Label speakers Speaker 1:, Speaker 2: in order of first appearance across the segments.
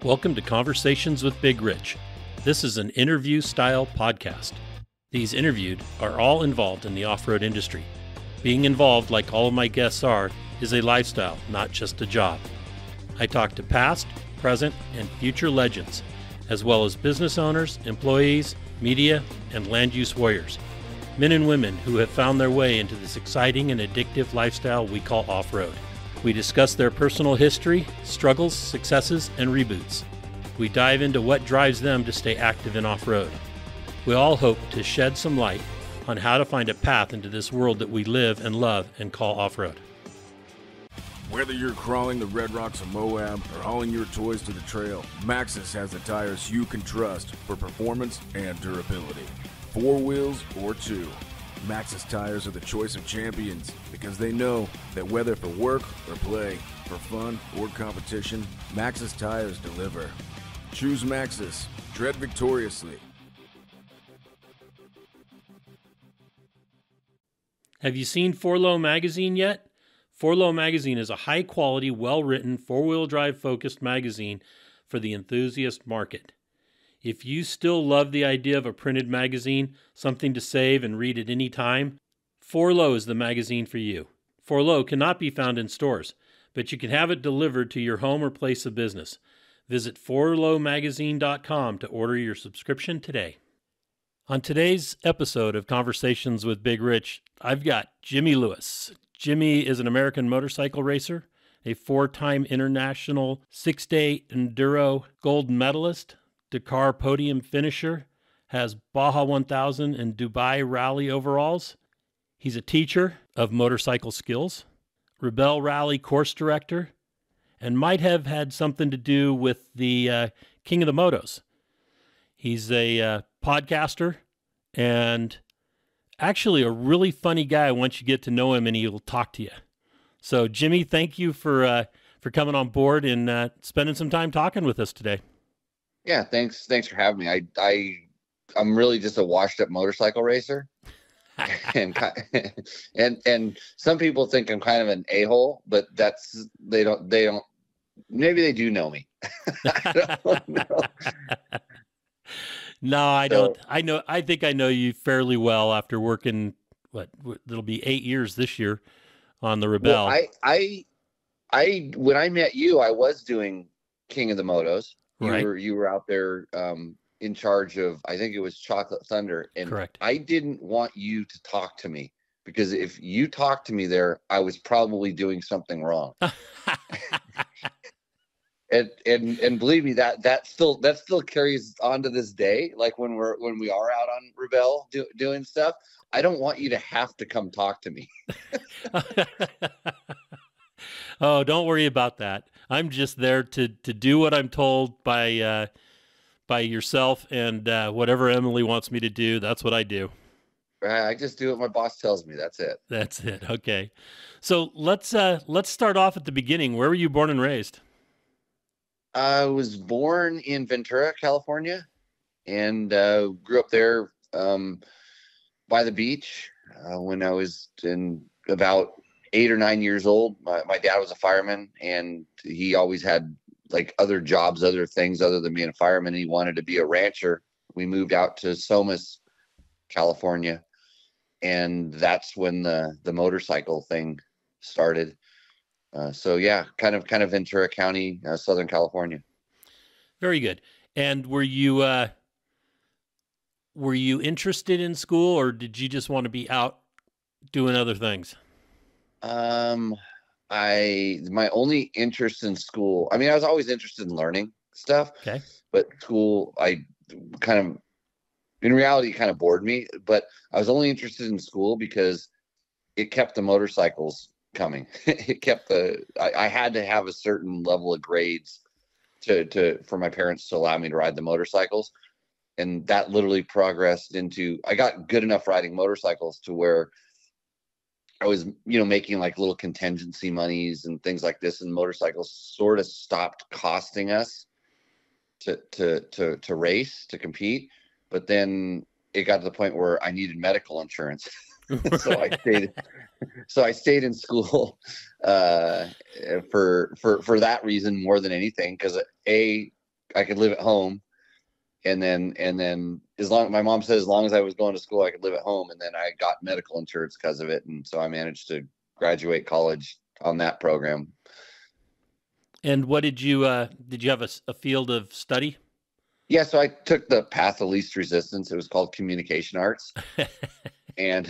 Speaker 1: Welcome to Conversations with Big Rich. This is an interview-style podcast. These interviewed are all involved in the off-road industry. Being involved, like all of my guests are, is a lifestyle, not just a job. I talk to past, present, and future legends, as well as business owners, employees, media, and land use warriors. Men and women who have found their way into this exciting and addictive lifestyle we call off-road. We discuss their personal history, struggles, successes, and reboots. We dive into what drives them to stay active in off-road. We all hope to shed some light on how to find a path into this world that we live and love and call off-road.
Speaker 2: Whether you're crawling the red rocks of Moab or hauling your toys to the trail, Maxxis has the tires you can trust for performance and durability. 4 wheels or 2. Maxxis tires are the choice of champions because they know that whether for work or play, for fun or competition, Maxxis tires deliver. Choose Maxxis. Tread victoriously.
Speaker 1: Have you seen 4Low magazine yet? 4Low magazine is a high-quality, well-written, four-wheel drive-focused magazine for the enthusiast market. If you still love the idea of a printed magazine, something to save and read at any time, 4Low is the magazine for you. 4Low cannot be found in stores, but you can have it delivered to your home or place of business. Visit 4lowmagazine.com to order your subscription today. On today's episode of Conversations with Big Rich, I've got Jimmy Lewis. Jimmy is an American motorcycle racer, a 4-time international 6-day enduro gold medalist, Dakar podium finisher, has Baja 1000 and Dubai Rally overalls. He's a teacher of motorcycle skills, Rebelle Rally course director, and might have had something to do with the King of the Motos. He's a podcaster and actually a really funny guy once you get to know him and he'll talk to you. So Jimmy, thank you for coming on board and spending some time talking with us today.
Speaker 3: Yeah, thanks for having me. I'm really just a washed up motorcycle racer, and some people think I'm kind of an a-hole, but they don't. Maybe they do know me. I don't know.
Speaker 1: No, I don't. I think I know you fairly well after working. It'll be 8 years this year on the Rebelle.
Speaker 3: Well, I when I met you, I was doing King of the Motos.
Speaker 1: Right.
Speaker 3: You were out there in charge of, I think it was Chocolate Thunder. And
Speaker 1: correct.
Speaker 3: I didn't want you to talk to me because if you talked to me there, I was probably doing something wrong. and believe me, that still carries on to this day. Like when we are out on Rebelle doing stuff, I don't want you to have to come talk to me.
Speaker 1: Oh, don't worry about that. I'm just there to do what I'm told by yourself and whatever Emily wants me to do. That's what I do.
Speaker 3: I just do what my boss tells me. That's it.
Speaker 1: That's it. Okay. So let's start off at the beginning. Where were you born and raised?
Speaker 3: I was born in Ventura, California, and grew up there by the beach when I was in about 8 or 9 years old. My dad was a fireman, and he always had like other jobs, other things other than being a fireman. He wanted to be a rancher. We moved out to Somas, California, and that's when the motorcycle thing started. So yeah, kind of Ventura County, Southern California. Very good.
Speaker 1: And were you interested in school, or did you just want to be out doing other things?
Speaker 3: My only interest in school, I mean, I was always interested in learning stuff.
Speaker 1: Okay.
Speaker 3: But school, in reality, kind of bored me. But I was only interested in school because it kept the motorcycles coming. It kept I had to have a certain level of grades for my parents to allow me to ride the motorcycles. And that literally progressed into, I got good enough riding motorcycles to where I was, making like little contingency monies and things like this, and motorcycles sort of stopped costing us to race, to compete. But then it got to the point where I needed medical insurance. So I stayed in school for that reason more than anything, because I could live at home. And then my mom said, as long as I was going to school, I could live at home. And then I got medical insurance because of it. And so I managed to graduate college on that program.
Speaker 1: And what did you have a field of study?
Speaker 3: Yeah. So I took the path of least resistance. It was called communication arts. And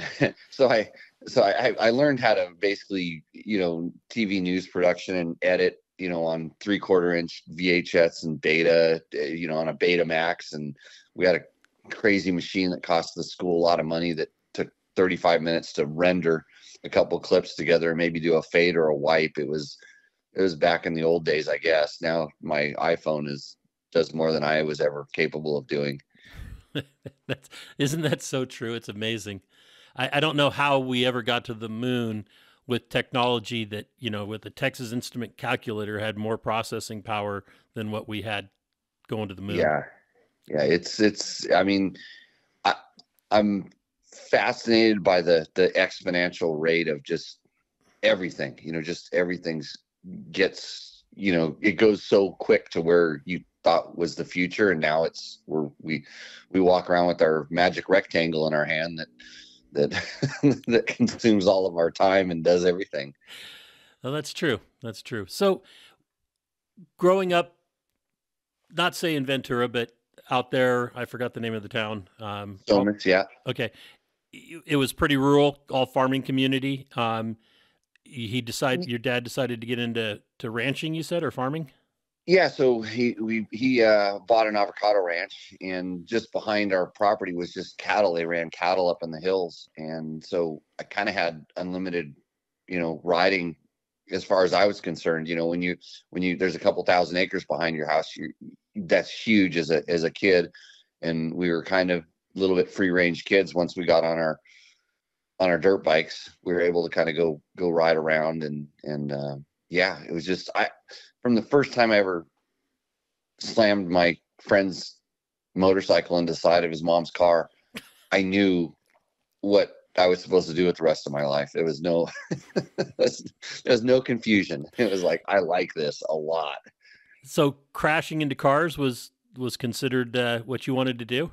Speaker 3: so I learned how to basically, TV news production and edit, on 3/4 inch VHS and beta, on a Betamax. And we had a crazy machine that cost the school a lot of money that took 35 minutes to render a couple clips together and maybe do a fade or a wipe. It was back in the old days, I guess. Now my iPhone does more than I was ever capable of doing.
Speaker 1: Isn't that so true? It's amazing. I don't know how we ever got to the moon with technology that, with the Texas Instrument calculator had more processing power than what we had going to the moon.
Speaker 3: Yeah. Yeah. I mean, I'm fascinated by the exponential rate of just everything, just everything's gets, it goes so quick to where you thought was the future. And now we walk around with our magic rectangle in our hand that that consumes all of our time and does everything.
Speaker 1: Well, that's true. That's true. So growing up, not say in Ventura, but out there, I forgot the name of the town.
Speaker 3: Donuts, yeah.
Speaker 1: Okay. It was pretty rural, all farming community. Your dad decided to get into ranching, you said, or farming?
Speaker 3: Yeah, so he bought an avocado ranch, and just behind our property was just cattle. They ran cattle up in the hills, and so I kind of had unlimited, riding as far as I was concerned. When you there's a couple thousand acres behind your house, that's huge as a kid, and we were kind of a little bit free range kids. Once we got on our dirt bikes, we were able to kind of go ride around, and yeah, it was just from the first time I ever slammed my friend's motorcycle into the side of his mom's car, I knew what I was supposed to do with the rest of my life. There was no, there's no confusion. It was like, I like this a lot.
Speaker 1: So crashing into cars was considered what you wanted to do?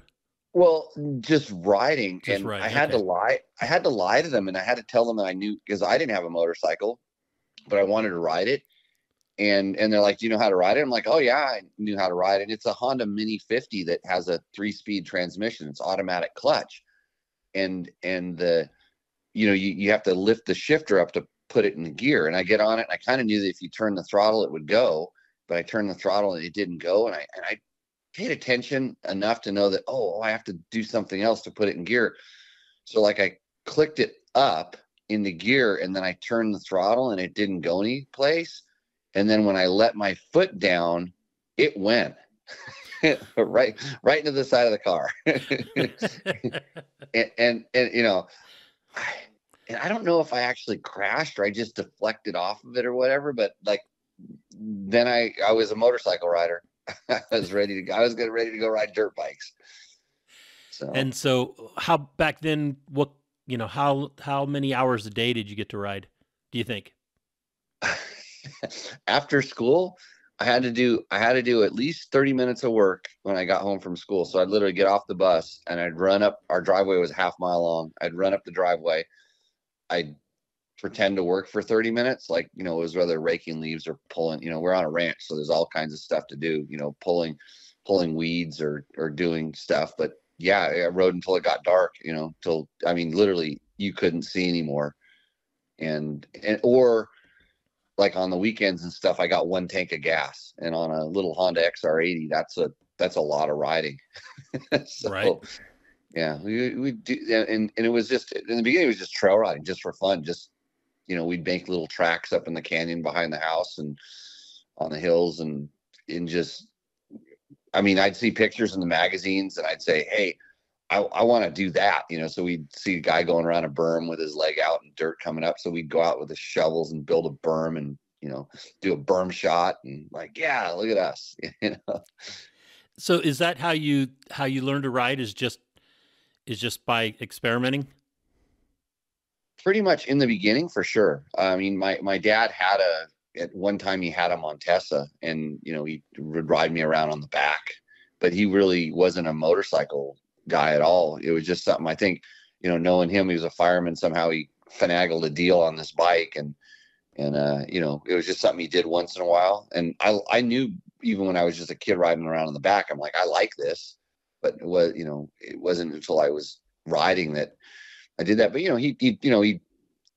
Speaker 3: Well, just riding. I had to lie. I had to lie to them, and I had to tell them that I knew, because I didn't have a motorcycle, but I wanted to ride it. And they're like, do you know how to ride it? I'm like, oh yeah, I knew how to ride it. It's a Honda Mini 50 that has a 3-speed transmission. It's automatic clutch. And you have to lift the shifter up to put it in gear. And I get on it, and I kind of knew that if you turn the throttle, it would go, but I turned the throttle and it didn't go. And I paid attention enough to know that, I have to do something else to put it in gear. So like I clicked it up into gear, and then I turned the throttle and it didn't go any place. And then when I let my foot down, it went right into the side of the car. and I don't know if I actually crashed or I just deflected off of it or whatever, but like, then I was a motorcycle rider. I was ready to go ride dirt bikes.
Speaker 1: So how back then, how many hours a day did you get to ride, do you think?
Speaker 3: After school, I had to do at least 30 minutes of work when I got home from school. So I'd literally get off the bus and I'd run up. Our driveway was a half mile long. I'd run up the driveway. I'd pretend to work for 30 minutes. Like, it was whether raking leaves or pulling, we're on a ranch, so there's all kinds of stuff to do, pulling weeds or doing stuff. But yeah, I rode until it got dark, literally you couldn't see anymore. Or like on the weekends and stuff, I got 1 tank of gas, and on a little Honda XR80, that's a lot of riding. So,
Speaker 1: right.
Speaker 3: Yeah, we do. And it was just, in the beginning, it was just trail riding, just for fun. Just, we'd make little tracks up in the canyon behind the house and on the hills, and just, I'd see pictures in the magazines and I'd say, hey, I want to do that, so we'd see a guy going around a berm with his leg out and dirt coming up. So we'd go out with the shovels and build a berm and, do a berm shot, and like, yeah, look at us,
Speaker 1: So is that how you learn to ride, is just by experimenting?
Speaker 3: Pretty much in the beginning, for sure. My dad had at one time he had a Montesa, and he would ride me around on the back, but he really wasn't a motorcycle guy at all. It was just something, I think, knowing him, he was a fireman, somehow he finagled a deal on this bike, and it was just something he did once in a while. And I knew, even when I was just a kid riding around in the back, I'm like, I like this, but it wasn't until I was riding that I did that. But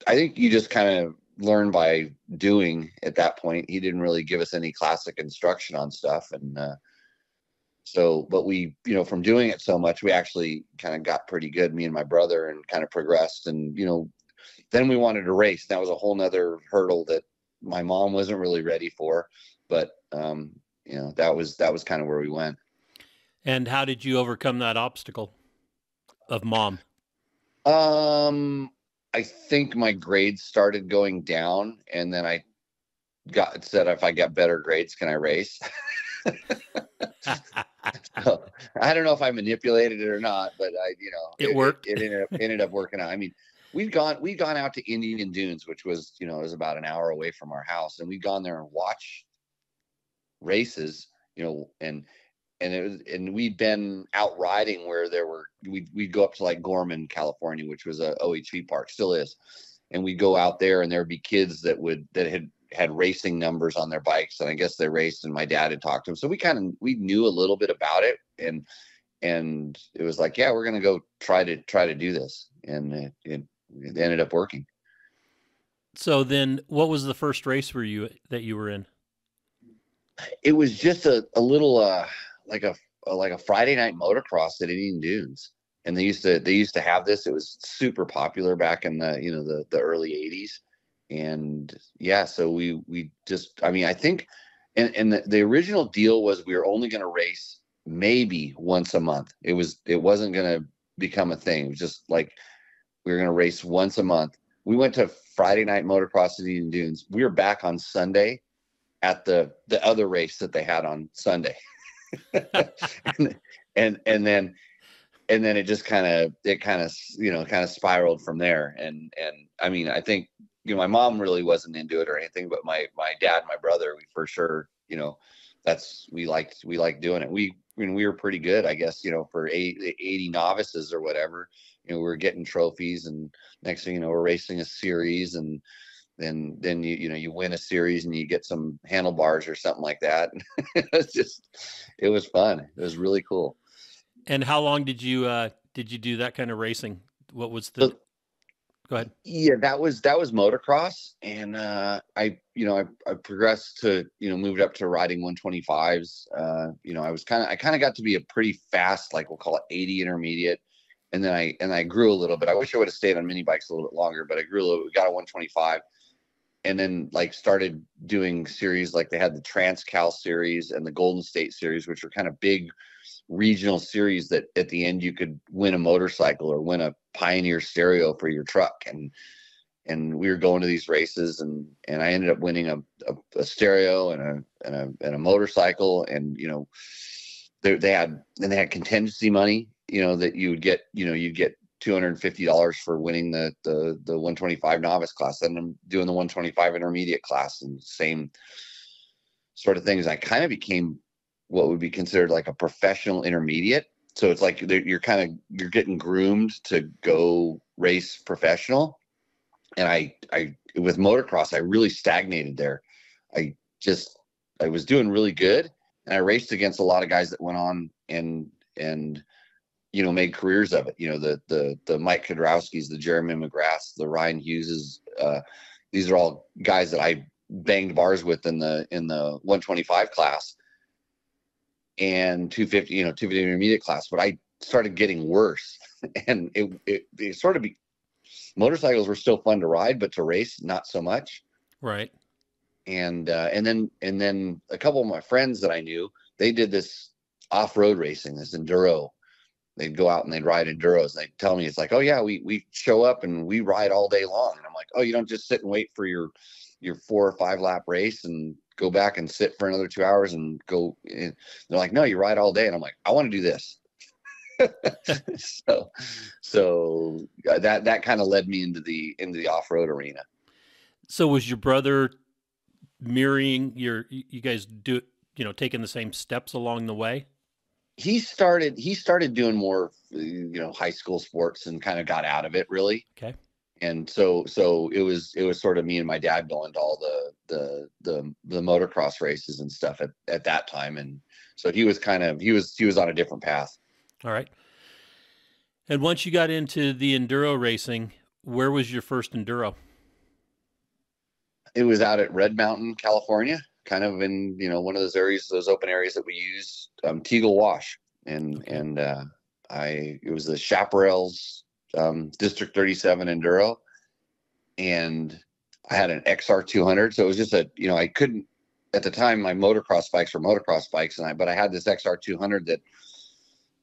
Speaker 3: I think you just kind of learn by doing at that point. He didn't really give us any classic instruction on stuff. And but we, from doing it so much, we actually kind of got pretty good, me and my brother, and kind of progressed. And, then we wanted to race. That was a whole nother hurdle that my mom wasn't really ready for, but, that was kind of where we went.
Speaker 1: And how did you overcome that obstacle of mom?
Speaker 3: I think my grades started going down, and then I said, if I get better grades, can I race? So, I don't know if I manipulated it or not, but
Speaker 1: it worked.
Speaker 3: It ended up working out. I mean, we'd gone out to Indian Dunes, which was, it was about an hour away from our house, and we'd gone there and watched races, and we'd been out riding where we'd go up to like Gorman, California, which was a OHV park, still is. And we'd go out there, and there'd be kids that had racing numbers on their bikes. And I guess they raced, and my dad had talked to them. So we knew a little bit about it. And it was like, yeah, we're going to go try to do this. And it ended up working.
Speaker 1: So then what was the first race that you were in?
Speaker 3: It was just a little, like a Friday night motocross at Indian Dunes, and they used to have this. It was super popular back in the early 80s, and yeah, so we just, I mean, I think, and the original deal was we were only going to race maybe once a month. It wasn't going to become a thing. It was just like we were going to race once a month. We went to Friday night motocross at Indian Dunes. We were back on Sunday at the other race that they had on Sunday. and then it just kind of spiraled from there. And I mean, I think, my mom really wasn't into it or anything, but my dad and my brother, we for sure, we liked doing it. We were pretty good, I guess, for 80 novices or whatever, we were getting trophies, and next thing you know, we're racing a series, and then you win a series and you get some handlebars or something like that. It was fun. It was really cool.
Speaker 1: And how long did you do that kind of racing? What was the, go ahead.
Speaker 3: Yeah, that was motocross. And, I progressed to, moved up to riding 125s. I kind of got to be a pretty fast, like we'll call it 80 intermediate. And then I grew a little bit. I wish I would have stayed on mini bikes a little bit longer, but I grew a little bit. We got a 125. And then started doing series, like they had the Trans-Cal series and the Golden State series, which were kind of big regional series that at the end you could win a motorcycle or win a Pioneer stereo for your truck. And we were going to these races, and I ended up winning a stereo and a motorcycle. And, they had contingency money, that you'd get $250 for winning the 125 novice class. And I'm doing the 125 intermediate class, and same sort of things. I kind of became what would be considered like a professional intermediate. So it's like you're getting groomed to go race professional. And I with motocross, I really stagnated there. I was doing really good, and I raced against a lot of guys that went on and made careers of it. The Mike Kudrowskis, the Jeremy McGraths, the Ryan Hugheses. These are all guys that I banged bars with in the 125 class and 250 intermediate class. But I started getting worse, and it sort of motorcycles were still fun to ride, but to race, not so much.
Speaker 1: Right.
Speaker 3: And then a couple of my friends that I knew, they did this off-road racing, this enduro. They'd go out and they'd ride enduros, and they'd tell me, it's like, oh yeah, we show up and we ride all day long. And I'm like, oh, you don't just sit and wait for your 4 or 5 lap race and go back and sit for another 2 hours and go. And they're like, no, you ride all day. And I'm like, I want to do this. so that kind of led me into the off-road arena.
Speaker 1: So was your brother mirroring you guys do, taking the same steps along the way?
Speaker 3: He started doing more, high school sports and kind of got out of it really.
Speaker 1: Okay.
Speaker 3: And so it was sort of me and my dad going to all the motocross races and stuff at that time. And so he was on a different path.
Speaker 1: All right. And once you got into the enduro racing, where was your first enduro?
Speaker 3: It was out at Red Mountain, California, kind of in, one of those areas, those open areas that we use, Teagle Wash. And, okay. It was the Chaparrals, District 37 enduro. And I had an XR200. So it was just I couldn't, at the time, my motocross bikes were motocross bikes. But I had this XR200 that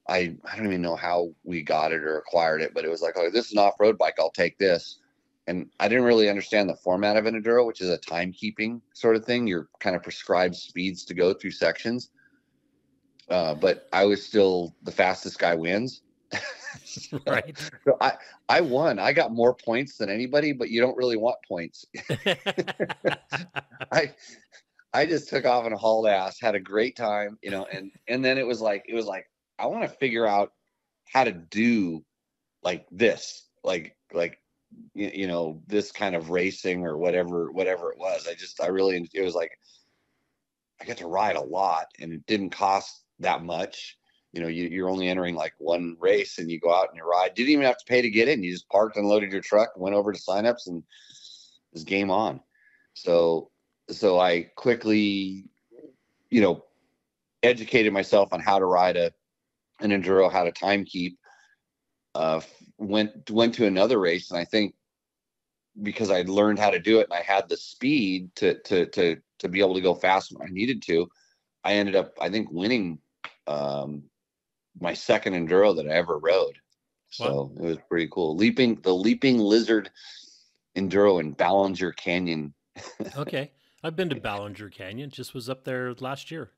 Speaker 3: I don't even know how we got it or acquired it, but it was like, oh, this is an off-road bike. I'll take this. And I didn't really understand the format of an enduro, which is a timekeeping sort of thing. You're kind of prescribed speeds to go through sections. But I was still the fastest guy wins.
Speaker 1: Right.
Speaker 3: So I won. I got more points than anybody, but you don't really want points. I just took off and hauled ass, had a great time, and then it was like, I want to figure out how to do like this, like, this kind of racing or whatever it was. It was like, I got to ride a lot and it didn't cost that much. You're only entering like one race and you go out and you ride. Didn't even have to pay to get in. You just parked, unloaded your truck, went over to signups, and it was game on. So I quickly, educated myself on how to ride an enduro, how to time keep. Went to another race, and I think because I learned how to do it and I had the speed to be able to go fast when I needed to, I ended up, I think, winning my second enduro that I ever rode. So It was pretty cool. The Leaping Lizard enduro in Ballinger Canyon.
Speaker 1: Okay. I've been to Ballinger Canyon. Just was up there last year.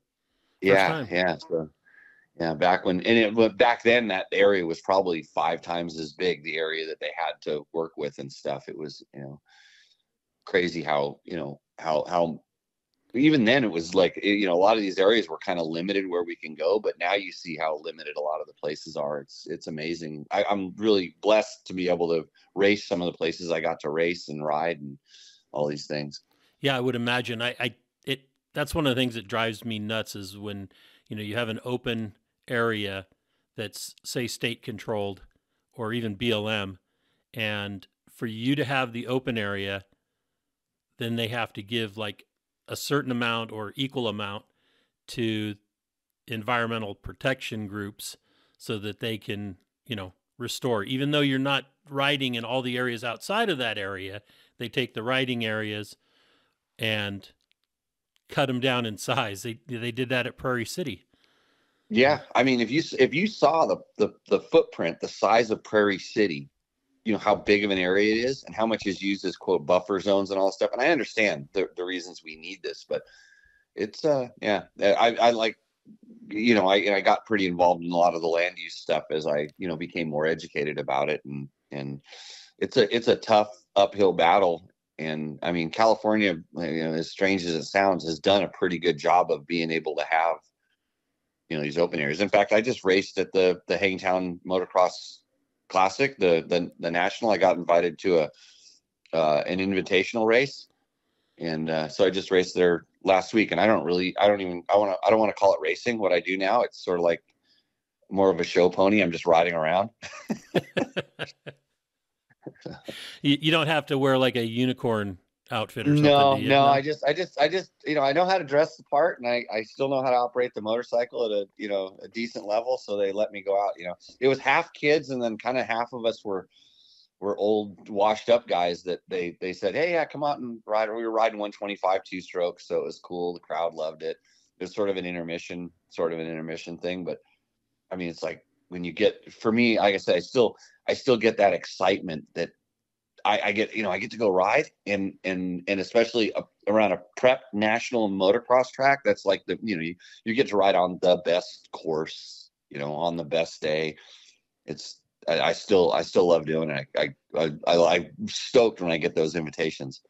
Speaker 3: Yeah. So back then that area was probably 5 times as big, the area that they had to work with and stuff. It was, crazy how even then it was like, a lot of these areas were kind of limited where we can go, but now you see how limited a lot of the places are. It's amazing. I'm really blessed to be able to race some of the places I got to race and ride and all these things.
Speaker 1: Yeah, I would imagine. That's one of the things that drives me nuts is when, you have an open area that's, say, state controlled or even BLM, and for you to have the open area, then they have to give like a certain amount or equal amount to environmental protection groups so that they can, restore. Even though you're not riding in all the areas outside of that area, they take the riding areas and cut them down in size. They did that at Prairie City.
Speaker 3: Yeah, I mean, if you saw the footprint, the size of Prairie City, how big of an area it is and how much is used as quote buffer zones and all that stuff. And I understand the reasons we need this, but it's I like, I got pretty involved in a lot of the land use stuff as I, became more educated about it. And it's a tough uphill battle. And I mean, California, as strange as it sounds, has done a pretty good job of being able to have, these open areas. In fact, I just raced at the Hangtown Motocross Classic, the national. I got invited to an invitational race, and so I just raced there last week. And I don't want to call it racing. What I do now, it's sort of like more of a show pony. I'm just riding around.
Speaker 1: You don't have to wear like a unicorn outfit or something.
Speaker 3: No. I just, I know how to dress the part, and I still know how to operate the motorcycle at a decent level. So they let me go out. It was half kids, and then kind of half of us were old, washed up guys that they said, hey, yeah, come out and ride. We were riding 125 2-stroke, so it was cool. The crowd loved it. It was sort of an intermission thing. But I mean, it's like when you get, for me, like I said, I still get that excitement that I get, I get to go ride and especially around a prep national motocross track. That's like you get to ride on the best course, on the best day. I still love doing it. I'm stoked when I get those invitations.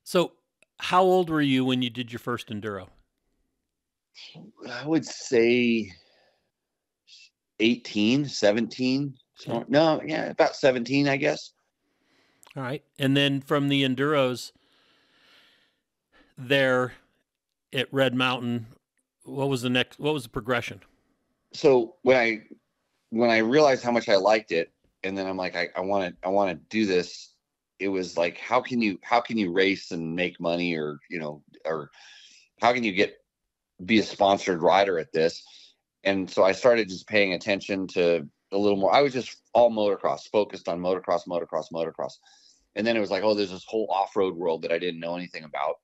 Speaker 1: So How old were you when you did your first enduro?
Speaker 3: I would say 18, 17.
Speaker 1: Okay.
Speaker 3: No, yeah, about 17, I guess.
Speaker 1: All right. And then from the enduros there at Red Mountain, what was the progression?
Speaker 3: So when I realized how much I liked it, and then I'm like, I want to do this. It was like, how can you race and make money, or or how can you be a sponsored rider at this? And so I started just paying attention to a little more. I was just all motocross, focused on motocross. And then it was like, oh, there's this whole off-road world that I didn't know anything about.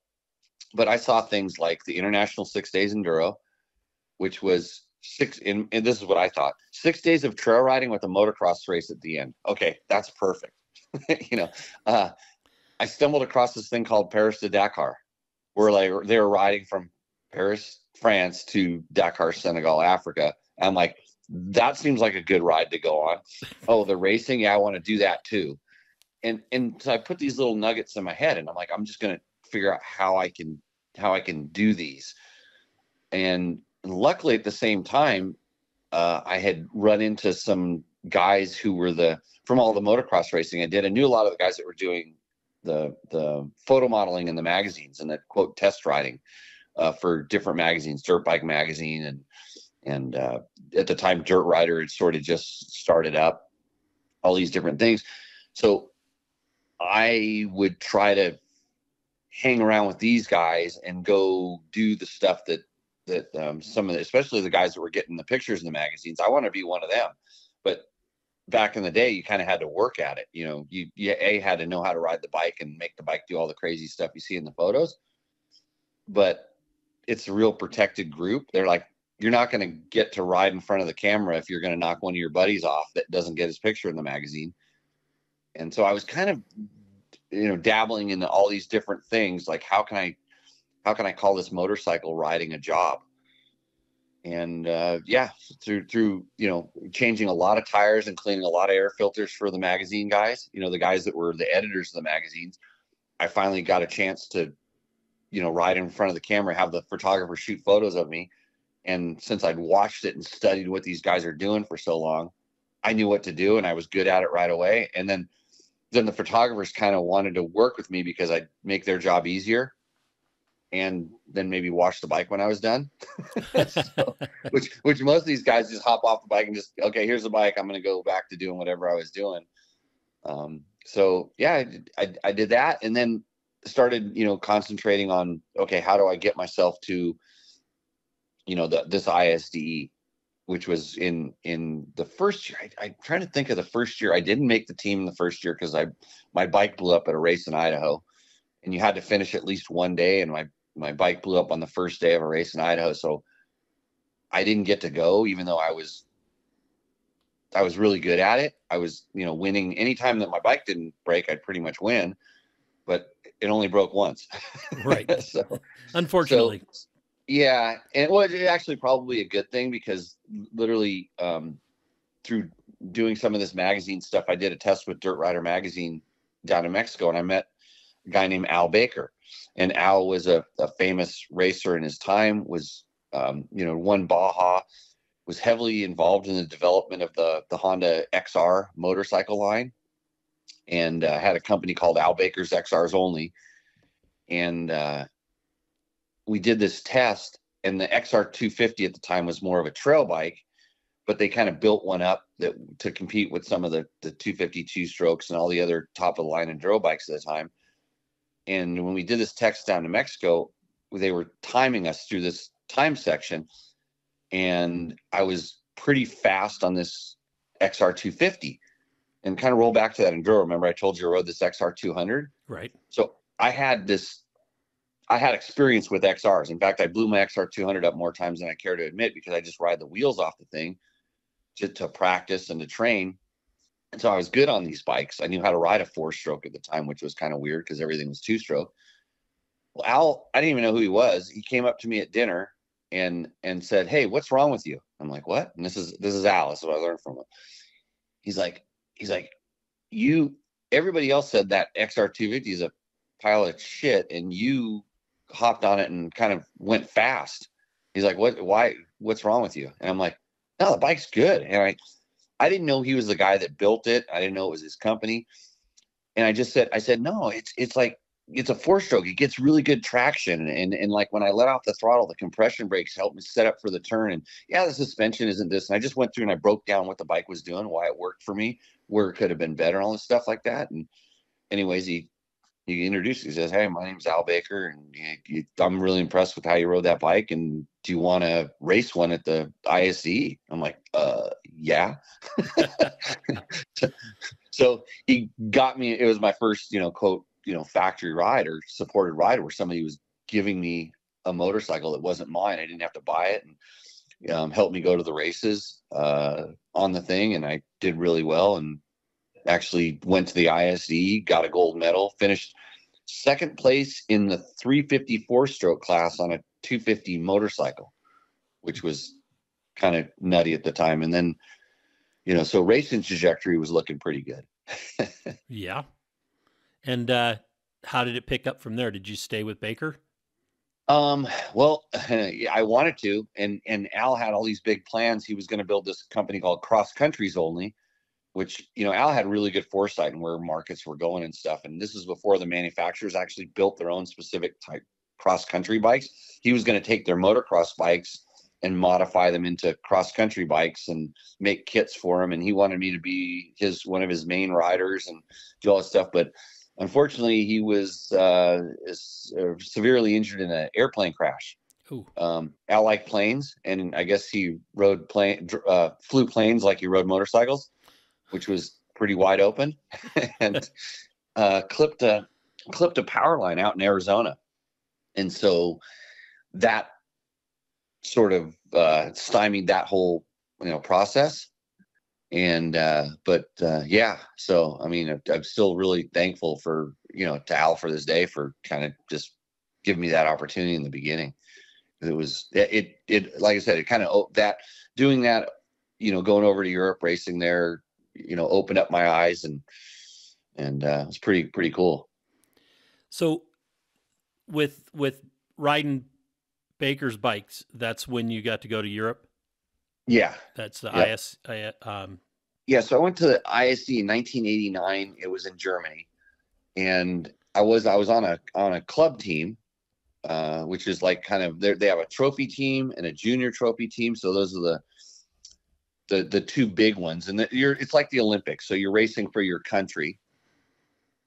Speaker 3: But I saw things like the International 6 Days Enduro, which was and this is what I thought: 6 days of trail riding with a motocross race at the end. Okay, that's perfect. I stumbled across this thing called Paris to Dakar, where like they were riding from Paris, France to Dakar, Senegal, Africa. I'm like, that seems like a good ride to go on. Oh, the racing, yeah, I want to do that too. And so I put these little nuggets in my head, and I'm like, I'm just gonna figure out how I can do these. And luckily, at the same time, I had run into some guys who were from all the motocross racing I did. I knew a lot of the guys that were doing the photo modeling in the magazines and that quote test riding for different magazines, Dirt Bike Magazine, and at the time Dirt Rider had sort of just started up, all these different things. So I would try to hang around with these guys and go do the stuff that some of especially the guys that were getting the pictures in the magazines. I want to be one of them. But back in the day, you kind of had to work at it. You had to know how to ride the bike and make the bike do all the crazy stuff you see in the photos. But it's a real protected group. They're like, you're not going to get to ride in front of the camera if you're going to knock one of your buddies off that doesn't get his picture in the magazine. And so I was kind of, dabbling in all these different things. Like, how can I call this motorcycle riding a job? And through changing a lot of tires and cleaning a lot of air filters for the magazine guys, the guys that were the editors of the magazines, I finally got a chance to, ride in front of the camera, have the photographer shoot photos of me. And since I'd watched it and studied what these guys are doing for so long, I knew what to do, and I was good at it right away. And then the photographers kind of wanted to work with me because I'd make their job easier, and then maybe wash the bike when I was done. So, which most of these guys just hop off the bike and just, okay, here's the bike, I'm going to go back to doing whatever I was doing. So yeah, I did that, and then started, concentrating on, okay, how do I get myself to, this ISDE, which was in the first year. I'm trying to think of the first year. I didn't make the team in the first year because my bike blew up at a race in Idaho, and you had to finish at least one day, and my bike blew up on the first day of a race in Idaho. So I didn't get to go, even though I was really good at it. I was, winning anytime that my bike didn't break, I'd pretty much win, but it only broke once.
Speaker 1: Right.
Speaker 3: So
Speaker 1: unfortunately.
Speaker 3: Yeah. And it was actually probably a good thing, because literally through doing some of this magazine stuff, I did a test with Dirt Rider magazine down in Mexico, and I met a guy named Al Baker. And Al was a famous racer in his time, was, won Baja, was heavily involved in the development of the Honda XR motorcycle line, and had a company called Al Baker's XRs Only. And we did this test, and the XR 250 at the time was more of a trail bike, but they kind of built one up to compete with some of the 252 strokes and all the other top of the line enduro bikes at the time. And when we did this test down to Mexico, they were timing us through this time section, and I was pretty fast on this XR 250, and kind of roll back to that enduro. Remember I told you I rode this XR 200?
Speaker 1: Right.
Speaker 3: So I had experience with XRs. In fact, I blew my XR 200 up more times than I care to admit, because I just ride the wheels off the thing to practice and to train. And so I was good on these bikes. I knew how to ride a 4-stroke at the time, which was kind of weird because everything was 2-stroke. Well, Al, I didn't even know who he was. He came up to me at dinner and said, "Hey, what's wrong with you?" I'm like, "What?" And this is Al. This is what I learned from him. He's like, everybody else said that XR 250 is a pile of shit and you hopped on it and kind of went fast. He's like, what's wrong with you? And I'm like, no, the bike's good. And I didn't know he was the guy that built it. I didn't know it was his company. And I said, no, it's like, it's a 4-stroke. It gets really good traction. And like when I let off the throttle, the compression brakes helped me set up for the turn. And yeah, the suspension isn't this. And I just went through and I broke down what the bike was doing, why it worked for me, where it could have been better, all this stuff like that. And anyways, he introduced, he says, hey, my name's Al Baker. And I'm really impressed with how you rode that bike. And do you want to race one at the ISE? I'm like, yeah. So he got me, it was my first, quote, factory ride or supported ride where somebody was giving me a motorcycle that wasn't mine. I didn't have to buy it, and helped me go to the races on the thing. And I did really well and actually went to the ISE, got a gold medal, finished second place in the 354 stroke class on a 250 motorcycle, which was kind of nutty at the time. And then, so racing trajectory was looking pretty good.
Speaker 1: Yeah. And how did it pick up from there? Did you stay with Baker?
Speaker 3: Well, I wanted to, and Al had all these big plans. He was going to build this company called Cross Countries Only, which, Al had really good foresight in where markets were going and stuff. And this is before the manufacturers actually built their own specific type cross country bikes. He was going to take their motocross bikes and modify them into cross country bikes and make kits for them. And he wanted me to be one of his main riders and do all that stuff. But unfortunately, he was severely injured in an airplane crash. Al liked planes, and I guess he flew planes like he rode motorcycles, which was pretty wide open, and clipped a power line out in Arizona. And so that sort of stymied that whole process. And yeah, so I mean, I'm still really thankful for to Al for this day for kind of just giving me that opportunity in the beginning. It was like I said, it kind of doing that, going over to Europe, racing there, opened up my eyes, and it's pretty cool.
Speaker 1: So with riding Baker's bikes, that's when you got to go to Europe?
Speaker 3: Yeah.
Speaker 1: That's the
Speaker 3: Yep.
Speaker 1: IS.
Speaker 3: Yeah. So I went to the ISE in 1989. It was in Germany, and I was on a club team, which is like kind of they have a trophy team and a junior trophy team. So those are the two big ones, and it's like the Olympics. So you're racing for your country,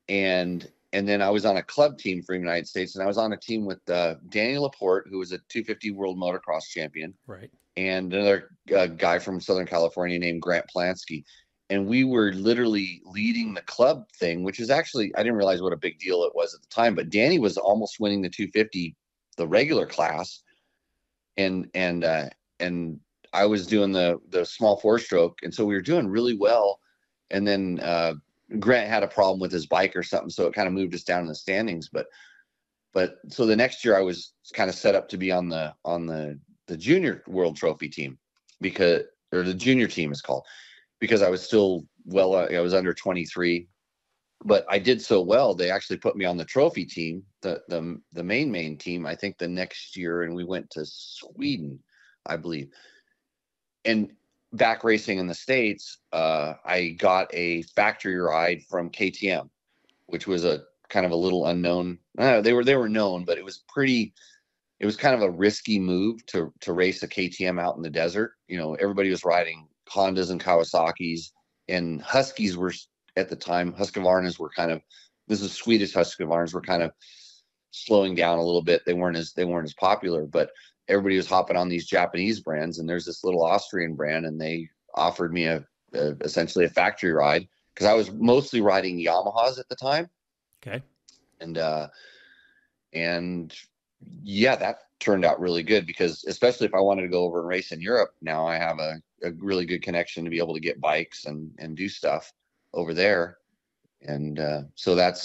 Speaker 3: and then I was on a club team for the United States, and I was on a team with Danny Laporte, who was a 250 world motocross champion,
Speaker 1: right,
Speaker 3: and another guy from Southern California named Grant Plansky. And we were literally leading the club thing, which is actually, I didn't realize what a big deal it was at the time, but Danny was almost winning the 250, the regular class. And I was doing the small 4-stroke. And so we were doing really well. And then Grant had a problem with his bike or something. So it kind of moved us down in the standings. But so the next year I was kind of set up to be on the junior world trophy team, or the junior team is called, because I was still I was under 23, but I did so well. They actually put me on the trophy team, the main team, I think the next year. And we went to Sweden, I believe. And back racing in the States, I got a factory ride from KTM, which was a kind of a little unknown. They were known, but it was kind of a risky move to race a KTM out in the desert. Everybody was riding Hondas and Kawasaki's, and Huskies were at the time. Husqvarnas were this is Swedish Husqvarnas were kind of slowing down a little bit. They weren't as popular, but everybody was hopping on these Japanese brands. And there's this little Austrian brand, and they offered me essentially a factory ride, because I was mostly riding Yamahas at the time.
Speaker 1: Okay.
Speaker 3: And yeah, that turned out really good, because especially if I wanted to go over and race in Europe, now I have a really good connection to be able to get bikes and do stuff over there. And so that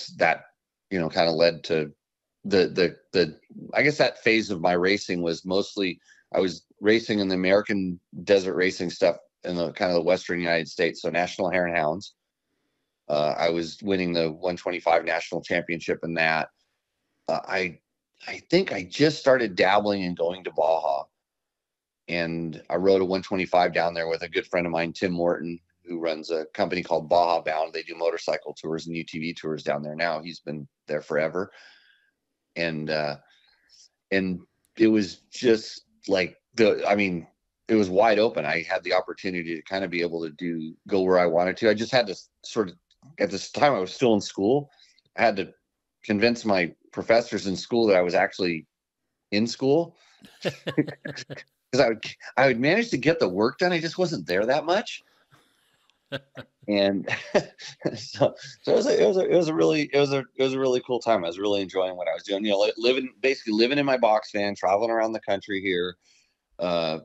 Speaker 3: kind of led to the I guess that phase of my racing was mostly I was racing in the American desert racing stuff in the kind of the Western United States. So National Hare and Hounds. I was winning the 125 national championship in that. I think I just started dabbling and going to Baja, and I rode a 125 down there with a good friend of mine, Tim Morton, who runs a company called Baja Bound. They do motorcycle tours and UTV tours down there now. He's been there forever. And it was just like it was wide open. I had the opportunity to kind of be able to go where I wanted to. I just had to sort of, at this time I was still in school, I had to convince my professors in school that I was actually in school. Because I would manage to get the work done. I just wasn't there that much. And so it was a really cool time. I was really enjoying what I was doing. Basically living in my box van, traveling around the country here, going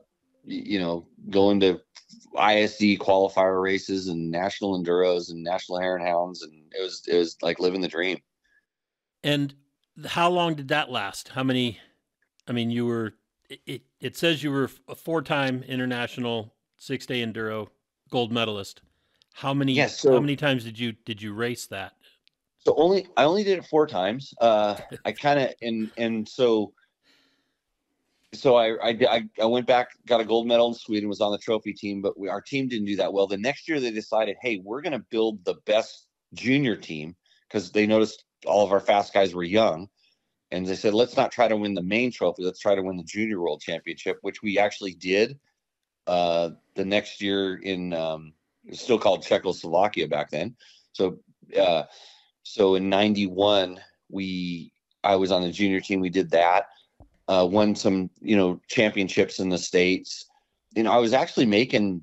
Speaker 3: to ISD qualifier races and national enduros and national hare and hounds, and it was like living the dream.
Speaker 1: And how long did that last? How many? I mean, you were. It says you were a 4-time international 6-day enduro gold medalist. How many? Yes. So, how many times did you race that?
Speaker 3: So I only did it 4 times. I kind of so I went back, got a gold medal in Sweden, was on the trophy team, but our team didn't do that well. The next year they decided, hey, we're going to build the best junior team, because they noticed all of our fast guys were young. And they said, let's not try to win the main trophy. Let's try to win the junior world championship, which we actually did the next year in, it was still called Czechoslovakia back then. So in 91, I was on the junior team. We did that, won some, championships in the States. I was actually making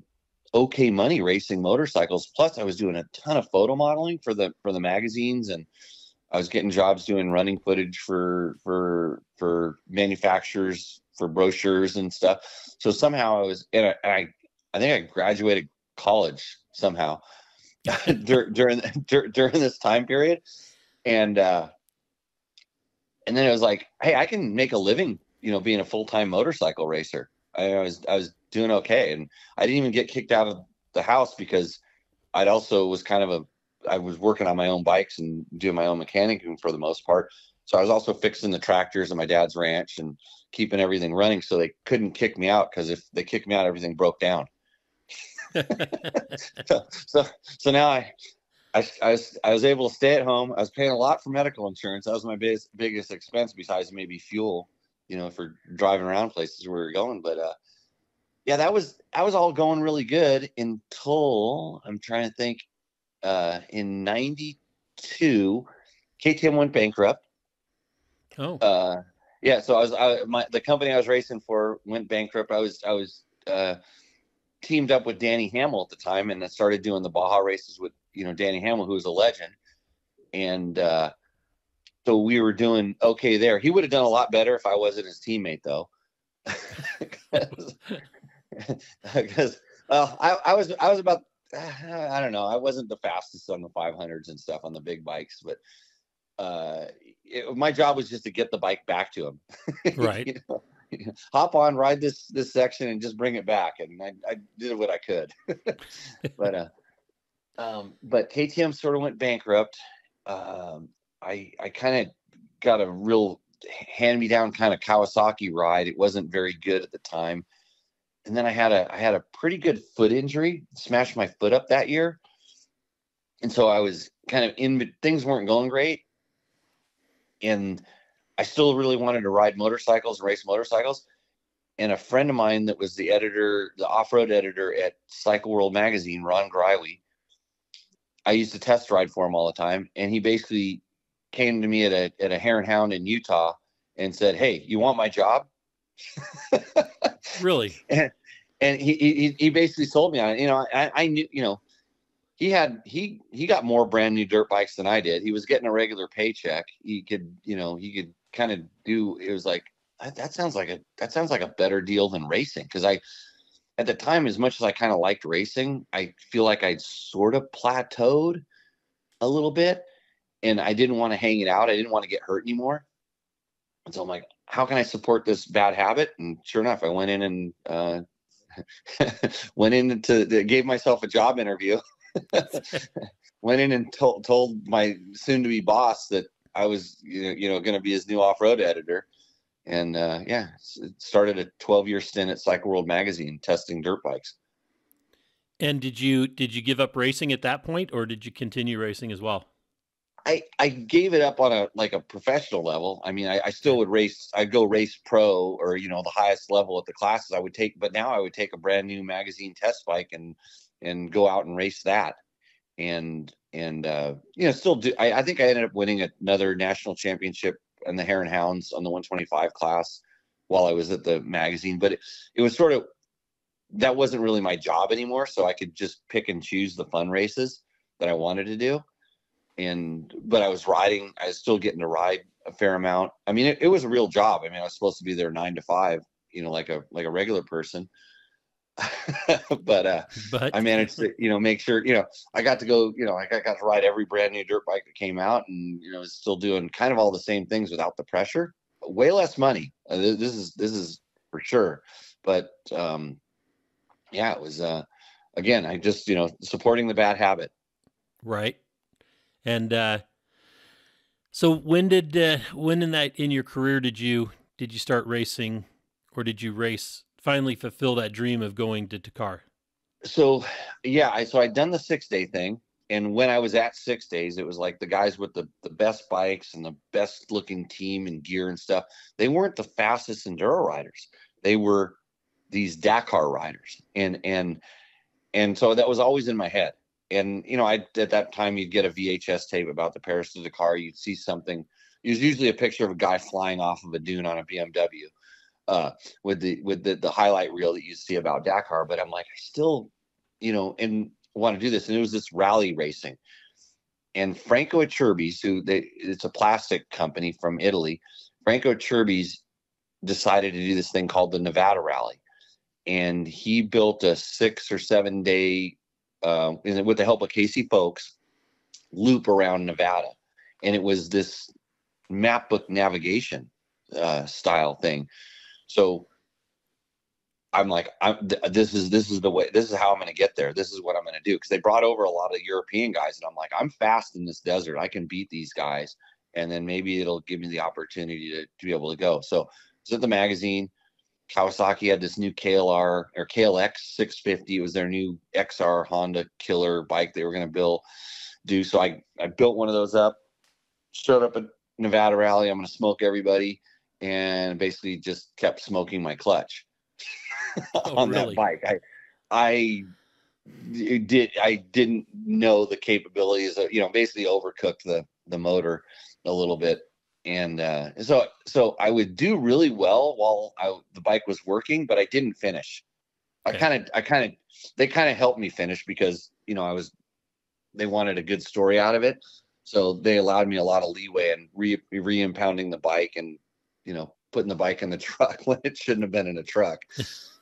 Speaker 3: okay money racing motorcycles. Plus I was doing a ton of photo modeling for the magazines, and I was getting jobs doing running footage for manufacturers, for brochures and stuff. So somehow I was, and I think I graduated college somehow during this time period. And then it was like, hey, I can make a living, being a full-time motorcycle racer. I was doing okay. And I didn't even get kicked out of the house, because I was working on my own bikes and doing my own mechanicing for the most part. So I was also fixing the tractors at my dad's ranch and keeping everything running, so they couldn't kick me out, because if they kicked me out, everything broke down. so now I was able to stay at home. I was paying a lot for medical insurance. That was my biggest expense, besides maybe fuel, for driving around places where we were going. But yeah, that was all going really good until, I'm trying to think, in 92, KTM went bankrupt.
Speaker 1: Oh.
Speaker 3: Yeah. So the company I was racing for went bankrupt. I was teamed up with Danny Hamill at the time, and I started doing the Baja races with, Danny Hamill, who was a legend. And so we were doing okay there. He would have done a lot better if I wasn't his teammate, though. Because I was about, I don't know, I wasn't the fastest on the 500s and stuff on the big bikes, but my job was just to get the bike back to him.
Speaker 1: Right.
Speaker 3: Hop on, ride this section, and just bring it back. And I did what I could. But KTM sort of went bankrupt. I kind of got a real hand-me-down kind of Kawasaki ride. It wasn't very good at the time. And then I had a pretty good foot injury, smashed my foot up that year. And so I was kind of things weren't going great. And I still really wanted to ride motorcycles and race motorcycles. And a friend of mine that was the off-road editor at Cycle World magazine, Ron Greiwe, I used to test ride for him all the time. And he basically came to me at a hare and hound in Utah and said, hey, you want my job?
Speaker 1: Really?
Speaker 3: And he basically sold me on it. I knew, he got more brand new dirt bikes than I did. He was getting a regular paycheck. He could kind of do, it was like, that sounds like a better deal than racing. Cause at the time, as much as I kind of liked racing, I feel like I'd sort of plateaued a little bit, and I didn't want to hang it out. I didn't want to get hurt anymore. And so I'm like, how can I support this bad habit? And sure enough, I went in and gave myself a job interview. Went in and told my soon-to-be boss that I was, going to be his new off-road editor. And it started a 12-year stint at Cycle World magazine testing dirt bikes.
Speaker 1: And did you give up racing at that point, or did you continue racing as well?
Speaker 3: I gave it up on a professional level. I mean, I still would race. I'd go race pro or, the highest level at the classes I would take. But now I would take a brand new magazine test bike and go out and race that. And still do. I think I ended up winning another national championship in the Hare and Hounds on the 125 class while I was at the magazine. But it was sort of, that wasn't really my job anymore. So I could just pick and choose the fun races that I wanted to do. But I was still getting to ride a fair amount. I mean, it was a real job. I mean, I was supposed to be there 9 to 5, like a regular person. but I managed to, make sure, I got to go, I got to ride every brand new dirt bike that came out, and, was still doing kind of all the same things without the pressure. Way less money. This is for sure. But it was, again, I just, supporting the bad habit.
Speaker 1: Right. And so when in your career did you start racing, or did you finally fulfill that dream of going to Dakar?
Speaker 3: So I'd done the 6-day thing, and when I was at 6 days, it was like the guys with the best bikes and the best looking team and gear and stuff. They weren't the fastest enduro riders. They were these Dakar riders, and so that was always in my head. And, at that time, you'd get a VHS tape about the Paris to Dakar. You'd see something. It was usually a picture of a guy flying off of a dune on a BMW with the highlight reel that you see about Dakar. But I'm like, I still, and want to do this. And it was this rally racing. And Franco Acerbis, it's a plastic company from Italy. Franco Acerbis decided to do this thing called the Nevada Rally. And he built a 6 or 7 day with the help of Casey Folks, loop around Nevada. And it was this map book navigation style thing. So I'm like, this is the way, this is how I'm going to get there. This is what I'm going to do. Cause they brought over a lot of European guys, and I'm like, I'm fast in this desert. I can beat these guys. And then maybe it'll give me the opportunity to be able to go. So it's at the magazine. Kawasaki had this new KLR or KLX 650. It was their new XR Honda killer bike they were going to do. So I built one of those up, showed up at Nevada Rally. I'm going to smoke everybody, and basically just kept smoking my clutch on that bike. I didn't know the capabilities of, basically overcooked the motor a little bit. And so I would do really well while the bike was working, but I didn't finish. Okay. They kind of helped me finish because, they wanted a good story out of it. So they allowed me a lot of leeway and re-impounding the bike and, putting the bike in the truck when it shouldn't have been in a truck.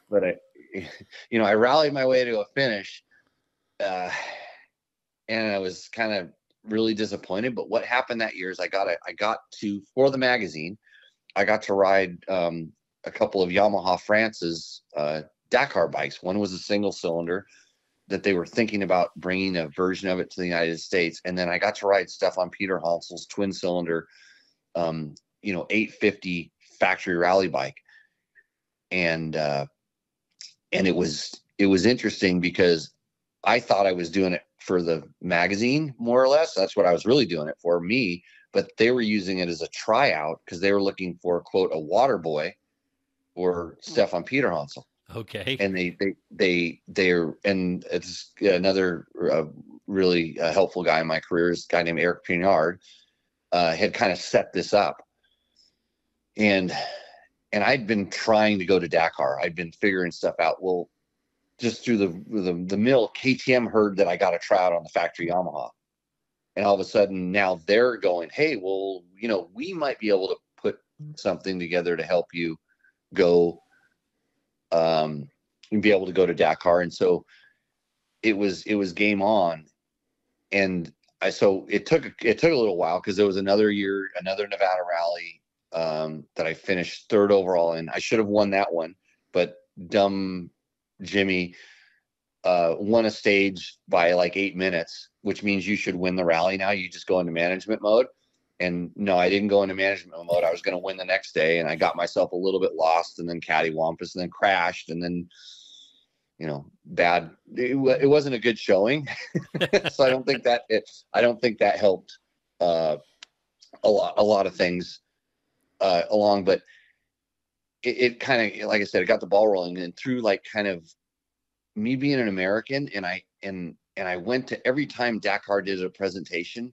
Speaker 3: But I rallied my way to a finish, and I was kind of really disappointed. But what happened that year is for the magazine, I got to ride a couple of Yamaha France's Dakar bikes. One was a single cylinder that they were thinking about bringing a version of it to the United States. And then I got to ride stuff on Peter Hansel's twin cylinder, 850 factory rally bike. And it was interesting because I thought I was doing it for the magazine, more or less. That's what I was really doing it for, me. But they were using it as a tryout because they were looking for, quote, a water boy or Stefan Peter Hansel.
Speaker 1: Okay.
Speaker 3: And they're and it's another really helpful guy in my career is a guy named Eric Pinard, had kind of set this up. And I'd been trying to go to Dakar. I'd been figuring stuff out. Well, just through the mill, KTM heard that I got a tryout on the factory Yamaha. And all of a sudden now they're going, hey, well, we might be able to put something together to help you go and be able to go to Dakar. And so it was game on. And so it took a little while because there was another year, another Nevada Rally that I finished third overall in. I should have won that one, but dumb Jimmy won a stage by like 8 minutes, which means you should win the rally now. You just go into management mode. And no, I didn't go into management mode. I was going to win the next day, and I got myself a little bit lost, and then cattywampus, and then crashed, and then, bad. It wasn't a good showing. So I don't think that helped a lot of things along, but it kind of, like I said, it got the ball rolling, and through like kind of me being an American, and I went to, every time Dakar did a presentation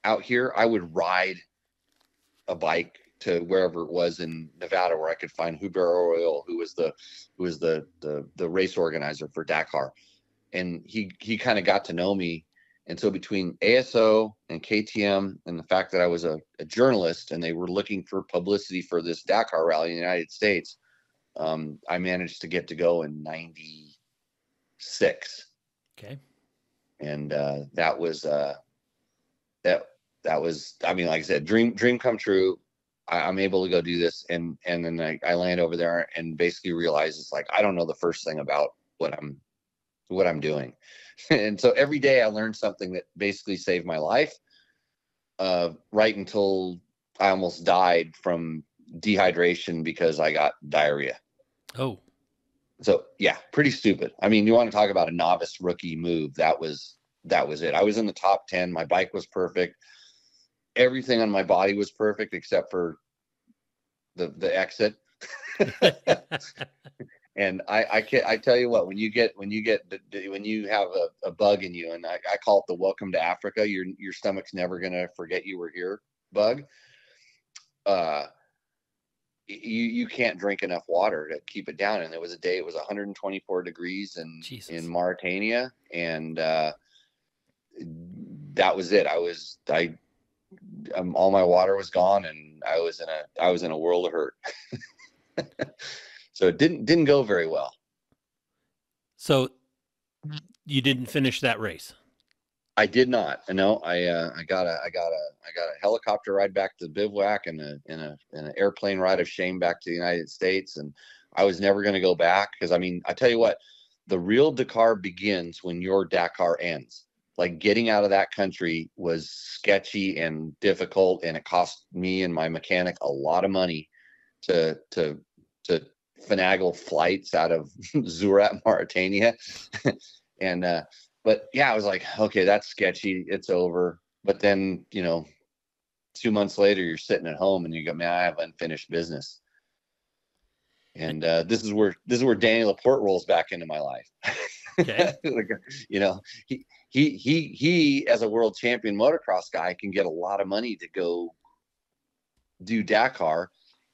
Speaker 3: out here, I would ride a bike to wherever it was in Nevada where I could find Hubert Royal, who was the race organizer for Dakar. And he kind of got to know me. And so between ASO and KTM and the fact that I was a journalist and they were looking for publicity for this Dakar rally in the United States, I managed to get to go in 96.
Speaker 1: Okay.
Speaker 3: And that was, I mean, like I said, dream come true. I'm able to go do this. And then I land over there and basically realize it's like, I don't know the first thing about what I'm doing. And so every day I learned something that basically saved my life, right until I almost died from dehydration because I got diarrhea.
Speaker 1: Oh.
Speaker 3: So yeah, pretty stupid. I mean, you want to talk about a novice rookie move. That was it. I was in the top 10. My bike was perfect. Everything on my body was perfect except for the exit. And I tell you what, when you have a bug in you, and I call it the welcome to Africa, your stomach's never going to forget you were here bug. You can't drink enough water to keep it down. And there was a day, it was 124 degrees in Mauritania. And, that was it. All my water was gone, and I was in a world of hurt. So it didn't go very well.
Speaker 1: So you didn't finish that race?
Speaker 3: I did not. No, I got a helicopter ride back to the bivouac and an airplane ride of shame back to the United States, and I was never going to go back because, I mean, I tell you what, the real Dakar begins when your Dakar ends. Like, getting out of that country was sketchy and difficult, and it cost me and my mechanic a lot of money to finagle flights out of Zurat, Mauritania. And but yeah, I was like, okay, that's sketchy, it's over. But then, 2 months later, you're sitting at home and you go, man, I have unfinished business. And this is where Danny Laporte rolls back into my life.
Speaker 1: Okay.
Speaker 3: Like, he as a world champion motocross guy can get a lot of money to go do Dakar,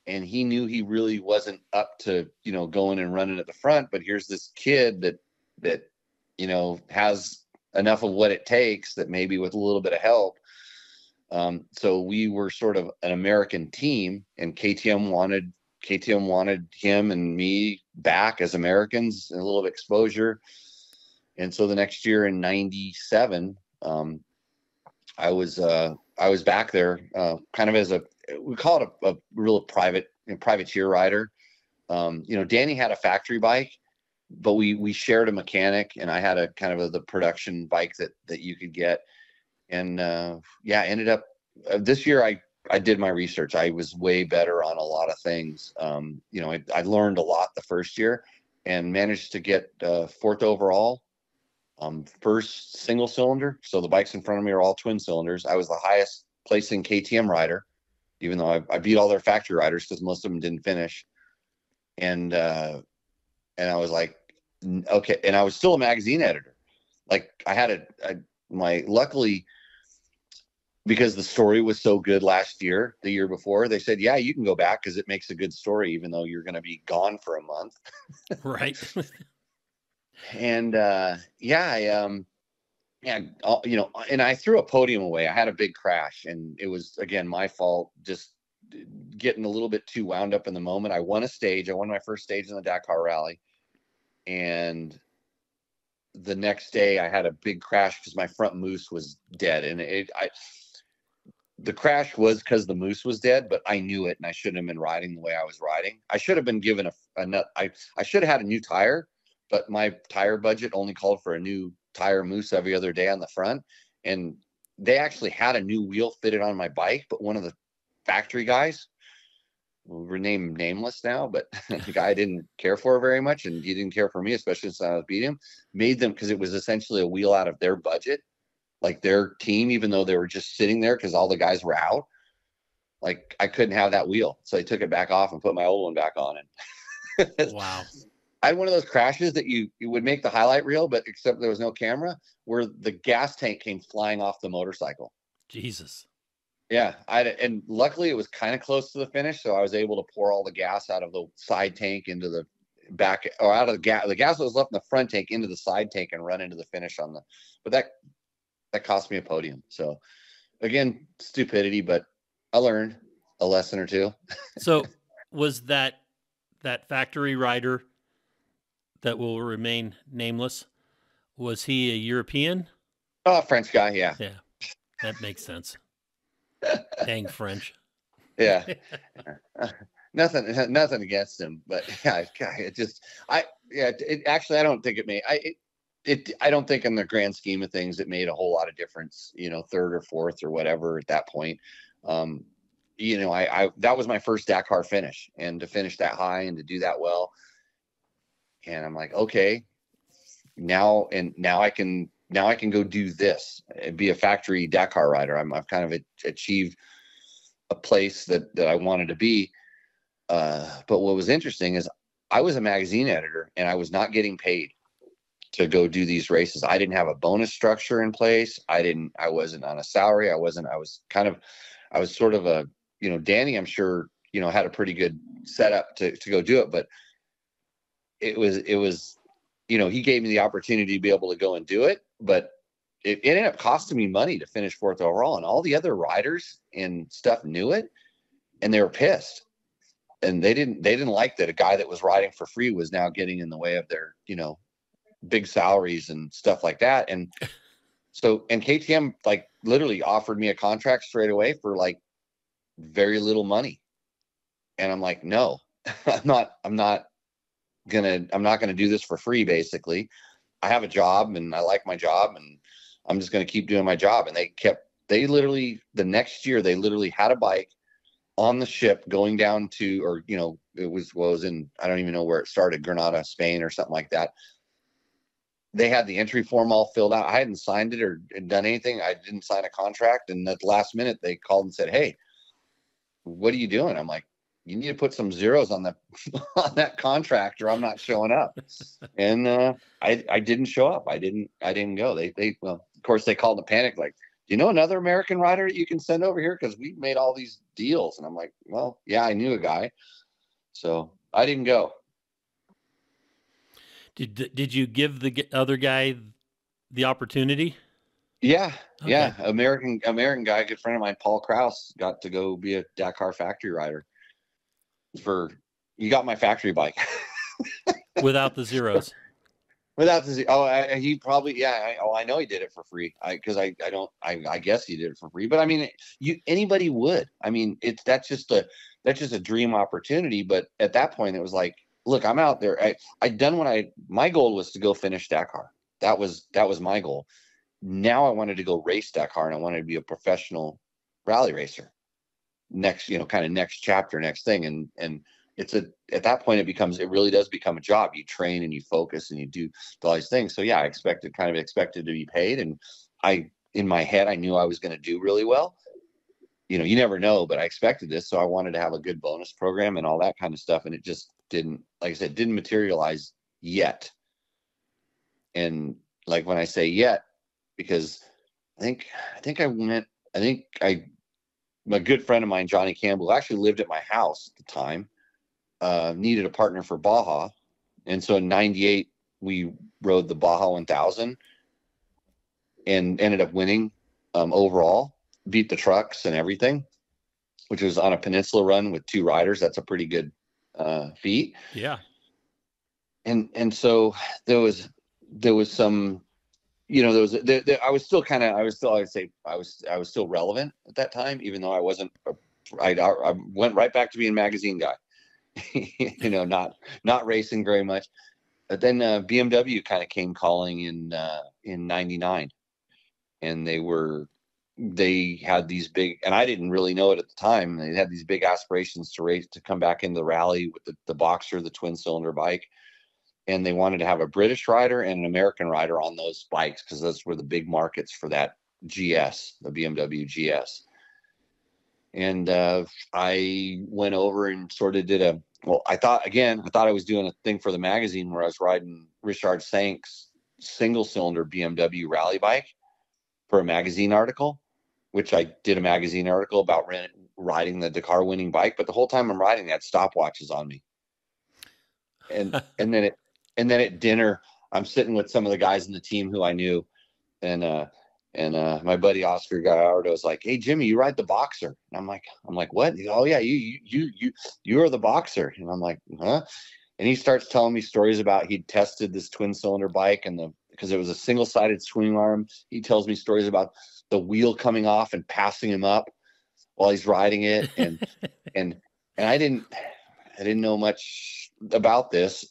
Speaker 3: and he knew he really wasn't up to going and running at the front. But here's this kid that has enough of what it takes, that maybe with a little bit of help. So we were sort of an American team, and KTM wanted him and me back as Americans, and a little bit of exposure. And so the next year in 97, I was back there, kind of as we call it a real privateer rider. Danny had a factory bike, but we shared a mechanic, and I had a kind of the production bike that you could get. And ended up this year I did my research. I was way better on a lot of things. I learned a lot the first year and managed to get fourth overall, first single cylinder. So the bikes in front of me are all twin cylinders. I was the highest placing KTM rider, even though I beat all their factory riders because most of them didn't finish. And I was like, okay. And I was still a magazine editor. Like, I had luckily, because the story was so good the year before, they said, yeah, you can go back because it makes a good story, even though you're going to be gone for a month.
Speaker 1: Right.
Speaker 3: And and I threw a podium away. I had a big crash, and it was, again, my fault, just getting a little bit too wound up in the moment. I won a stage. I won my first stage in the Dakar Rally. And the next day I had a big crash because my front moose was dead. And the crash was because the moose was dead, but I knew it, and I shouldn't have been riding the way I was riding. I should have been given I should have had a new tire, but my tire budget only called for a new tire moose every other day on the front. And they actually had a new wheel fitted on my bike, but one of the factory guys, we'll rename him nameless now, but the guy I didn't care for very much, and he didn't care for me, especially since I was beating him, made them, because it was essentially a wheel out of their budget, like their team, even though they were just sitting there because all the guys were out. Like, I couldn't have that wheel. So I took it back off and put my old one back on. And
Speaker 1: Wow.
Speaker 3: I had one of those crashes that you would make the highlight reel, but except there was no camera, where the gas tank came flying off the motorcycle.
Speaker 1: Jesus.
Speaker 3: Yeah. And luckily it was kind of close to the finish. So I was able to pour all the gas out of the side tank into the back, or out of the gas that was left in the front tank into the side tank and run into the finish but that cost me a podium. So again, stupidity, but I learned a lesson or two.
Speaker 1: So was that factory rider that will remain nameless, was he a European?
Speaker 3: Oh, French guy. Yeah.
Speaker 1: Yeah, that makes sense. Dang French.
Speaker 3: Yeah. Nothing against him, but yeah, actually, I don't think it made, I don't think in the grand scheme of things, it made a whole lot of difference, third or fourth or whatever at that point. That was my first Dakar finish, and to finish that high and to do that well. And I'm like, okay, now I can go do this and be a factory Dakar rider. I've kind of achieved a place that I wanted to be. But what was interesting is I was a magazine editor, and I was not getting paid to go do these races. I didn't have a bonus structure in place. I wasn't on a salary. I was sort of a, Danny, I'm sure, had a pretty good setup to go do it, but it was, he gave me the opportunity to be able to go and do it, but it ended up costing me money to finish fourth overall, and all the other riders and stuff knew it, and they were pissed, and they didn't like that a guy that was riding for free was now getting in the way of their, big salaries and stuff like that. And so, and KTM like literally offered me a contract straight away for like very little money. And I'm like, no, I'm not gonna do this for free. Basically, I have a job and I like my job, and I'm just going to keep doing my job. And the next year, they literally had a bike on the ship going down to, or, it was in, I don't even know where it started, Granada, Spain or something like that. They had the entry form all filled out. I hadn't signed it or done anything. I didn't sign a contract. And at the last minute, they called and said, "Hey, what are you doing?" I'm like, "You need to put some zeros on that contract, or I'm not showing up." And I didn't show up. I didn't go. Well, of course, they called a panic, like, "Do you know another American rider that you can send over here? Because we've made all these deals." And I'm like, "Well, yeah, I knew a guy." So I didn't go.
Speaker 1: Did you give the other guy the opportunity?
Speaker 3: Yeah.
Speaker 1: Okay.
Speaker 3: Yeah. American guy, a good friend of mine, Paul Krause, got to go be a Dakar factory rider. You got my factory bike.
Speaker 1: Without the zeros.
Speaker 3: Without the he probably, yeah. I know he did it for free. I guess he did it for free. But I mean, anybody would. I mean, that's just a dream opportunity. But at that point, it was like, look, I'm out there. I'd done my goal was to go finish Dakar. That was my goal. Now I wanted to go race Dakar, and I wanted to be a professional rally racer. Next, kind of next chapter, next thing. And at that point, it really does become a job. You train and you focus and you do all these things. So yeah, I expected to be paid. And in my head, I knew I was going to do really well. You never know, but I expected this. So I wanted to have a good bonus program and all that kind of stuff. And it just didn't, like I said, didn't materialize yet. And like when I say yet, because my good friend of mine, Johnny Campbell, who actually lived at my house at the time, needed a partner for Baja. And so in 98, we rode the Baja 1000 and ended up winning overall, beat the trucks and everything, which was on a peninsula run with 2 riders. That's a pretty good feat.
Speaker 1: Yeah.
Speaker 3: And so there was some, I was still relevant at that time, even though I wasn't, I went right back to being a magazine guy, not racing very much. But then BMW kind of came calling in 99, and they were they had these big, and I didn't really know it at the time. They had these big aspirations to come back into the rally with the Boxer, the twin cylinder bike. And they wanted to have a British rider and an American rider on those bikes, because those were the big markets for that GS, the BMW GS. And I went over and sort of did I thought I was doing a thing for the magazine where I was riding Richard Sank's single cylinder BMW rally bike for a magazine article, which I did a magazine article about riding the Dakar winning bike. But the whole time I'm riding, I had stopwatches on me. And then at dinner, I'm sitting with some of the guys in the team who I knew, and my buddy Oscar Gallardo was like, "Hey Jimmy, you ride the Boxer?" And I'm like, "What?" He's, "Oh yeah, you are the Boxer." And I'm like, "Huh?" And he starts telling me stories about he'd tested this twin cylinder bike because it was a single sided swing arm. He tells me stories about the wheel coming off and passing him up while he's riding it, and I didn't know much about this.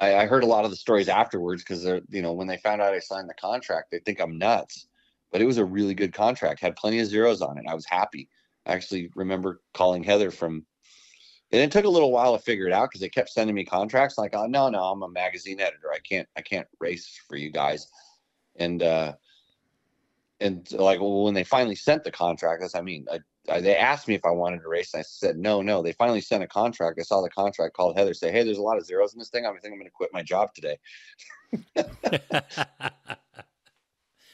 Speaker 3: I heard a lot of the stories afterwards, because when they found out I signed the contract, they think I'm nuts. But it was a really good contract, had plenty of zeros on it. I was happy. I actually remember calling Heather and it took a little while to figure it out, because they kept sending me contracts like, "Oh no, I'm a magazine editor. I can't race for you guys." And like, well, when they finally sent the contract, they asked me if I wanted to race, and I said no. They finally sent a contract. I saw the contract, called Heather, say, "Hey, there's a lot of zeros in this thing. I think I'm going to quit my job today."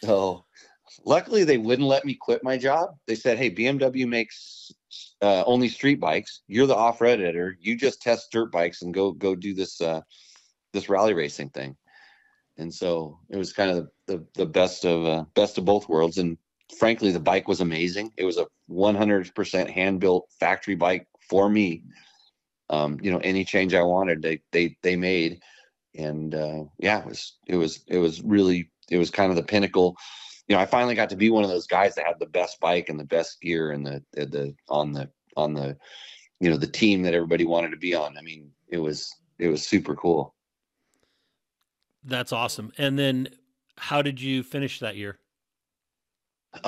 Speaker 3: So luckily they wouldn't let me quit my job. They said, "Hey, BMW makes only street bikes. You're the off-road editor. You just test dirt bikes and go do this rally racing thing." And so it was kind of the best of both worlds. And frankly, the bike was amazing. It was a 100% hand-built factory bike for me. Any change I wanted, they made. And it was kind of the pinnacle. I finally got to be one of those guys that had the best bike and the best gear and on the team that everybody wanted to be on. I mean, it was super cool.
Speaker 1: That's awesome. And then how did you finish that year?
Speaker 3: They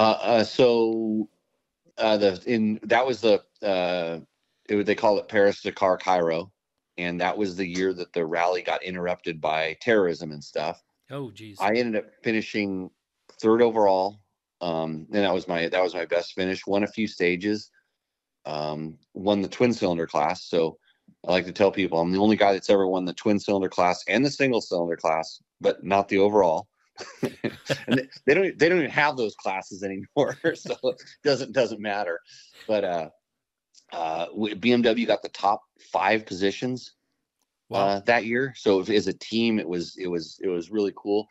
Speaker 3: call it Paris, Dakar, Cairo. And that was the year that the rally got interrupted by terrorism and stuff.
Speaker 1: Oh, geez.
Speaker 3: I ended up finishing third overall. And that was my best finish. Won a few stages, won the twin cylinder class. So I like to tell people I'm the only guy that's ever won the twin cylinder class and the single cylinder class, but not the overall. And they don't even have those classes anymore, so it doesn't matter. But BMW got the top 5 positions. Wow. That year. So as a team, it was really cool.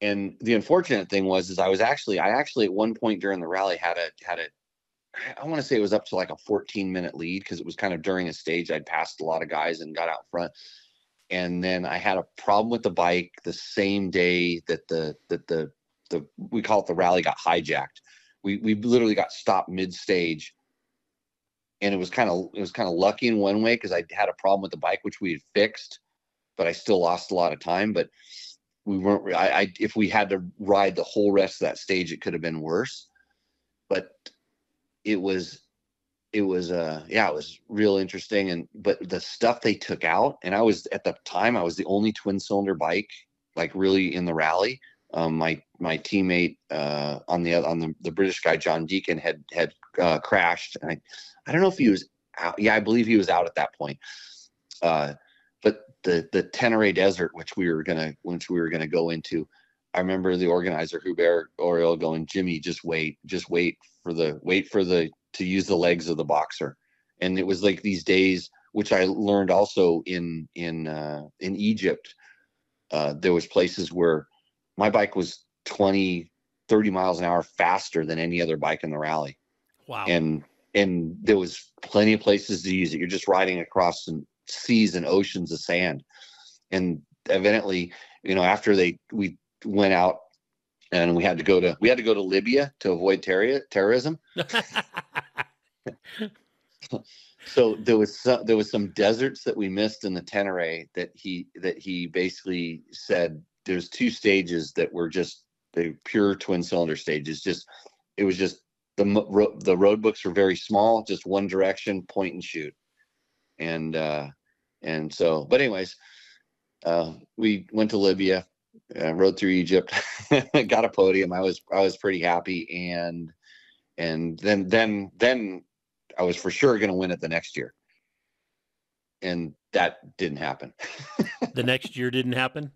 Speaker 3: And the unfortunate thing was I actually at one point during the rally had a I want to say it was up to like a 14-minute lead, because it was kind of during a stage I'd passed a lot of guys and got out front. And then I had a problem with the bike the same day that the we call it the rally got hijacked. We literally got stopped mid-stage, and it was kind of lucky in one way, because I had a problem with the bike which we had fixed, but I still lost a lot of time. But we weren't. If we had to ride the whole rest of that stage, it could have been worse. But it was real interesting. But the stuff they took out, and at the time I was the only twin cylinder bike like really in the rally. My teammate on the British guy, John Deacon, had crashed, and I don't know if he was out. Yeah, I believe he was out at that point. But the Tenerife Desert, which we were gonna go into, I remember the organizer Hubert Oriol going, "Jimmy, just wait to use the legs of the Boxer." And it was like these days, which I learned also in Egypt. There was places where my bike was 20, 30 miles an hour faster than any other bike in the rally.
Speaker 1: Wow.
Speaker 3: And there was plenty of places to use it. You're just riding across some seas and oceans of sand. And evidently, after we went out and we had to go to Libya to avoid terrorism. So there was some deserts that we missed in the Tenerife that he basically said there's 2 stages that were just the pure twin cylinder stages. Just it was just the road books were very small, just one direction, point and shoot. And so, but anyways, we went to Libya, rode through Egypt, got a podium. I was pretty happy. And then I was for sure going to win it the next year. And that didn't happen.
Speaker 1: The next year didn't happen?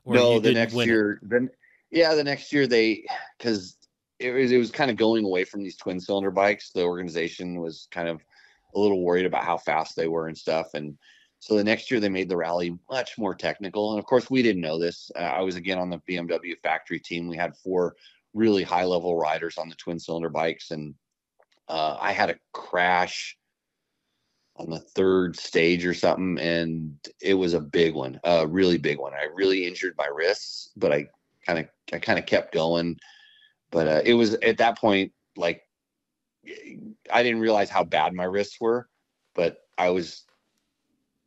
Speaker 1: Or
Speaker 3: no,
Speaker 1: you
Speaker 3: the
Speaker 1: didn't
Speaker 3: next
Speaker 1: win
Speaker 3: year,
Speaker 1: it?
Speaker 3: the next year because it was kind of going away from these twin cylinder bikes. The organization was kind of a little worried about how fast they were and stuff. And so the next year they made the rally much more technical. And of course we didn't know this. I was again on the BMW factory team. We had 4 really high level riders on the twin cylinder bikes. And I had a crash on the 3rd stage or something. And it was a big one, a really big one. I really injured my wrists, but I kind of kept going. But it was at that point, like, I didn't realize how bad my wrists were, but I was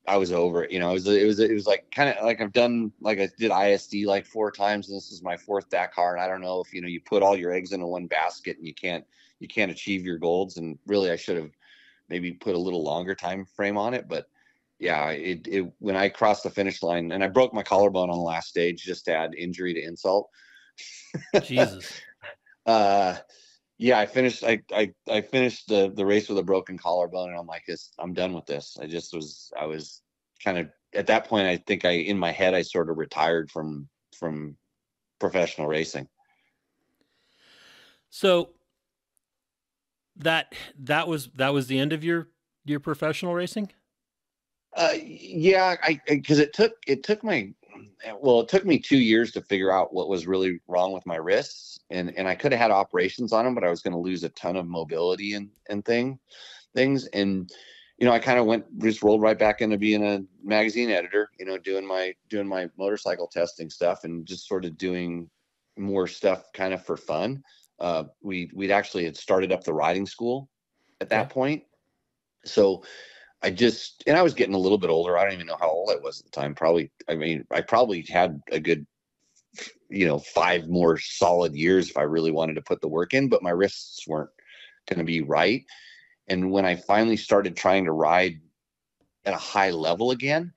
Speaker 3: over it. You know, it was like kind of like I've done, like I did ISD like 4 times, and this is my 4th Dakar. And I don't know if, you know, you put all your eggs into one basket and you can't achieve your goals. And really, I should have maybe put a little longer time frame on it. But yeah, it when I crossed the finish line, and I broke my collarbone on the last stage, just to add injury to insult.
Speaker 1: Jesus.
Speaker 3: Yeah, I finished the race with a broken collarbone, and I'm like, I'm done with this. I was kind of at that point, I think in my head I sort of retired from professional racing.
Speaker 1: So that was the end of your professional racing?
Speaker 3: Yeah, because it took me 2 years to figure out what was really wrong with my wrists, and I could have had operations on them, but I was going to lose a ton of mobility and things. And, you know, I kind of just rolled right back into being a magazine editor, you know, doing my motorcycle testing stuff and just sort of doing more stuff kind of for fun. We'd actually had started up the riding school at that point. So I was getting a little bit older. I don't even know how old I was at the time. I probably had a good, you know, 5 more solid years if I really wanted to put the work in, but my wrists weren't going to be right. And when I finally started trying to ride at a high level again,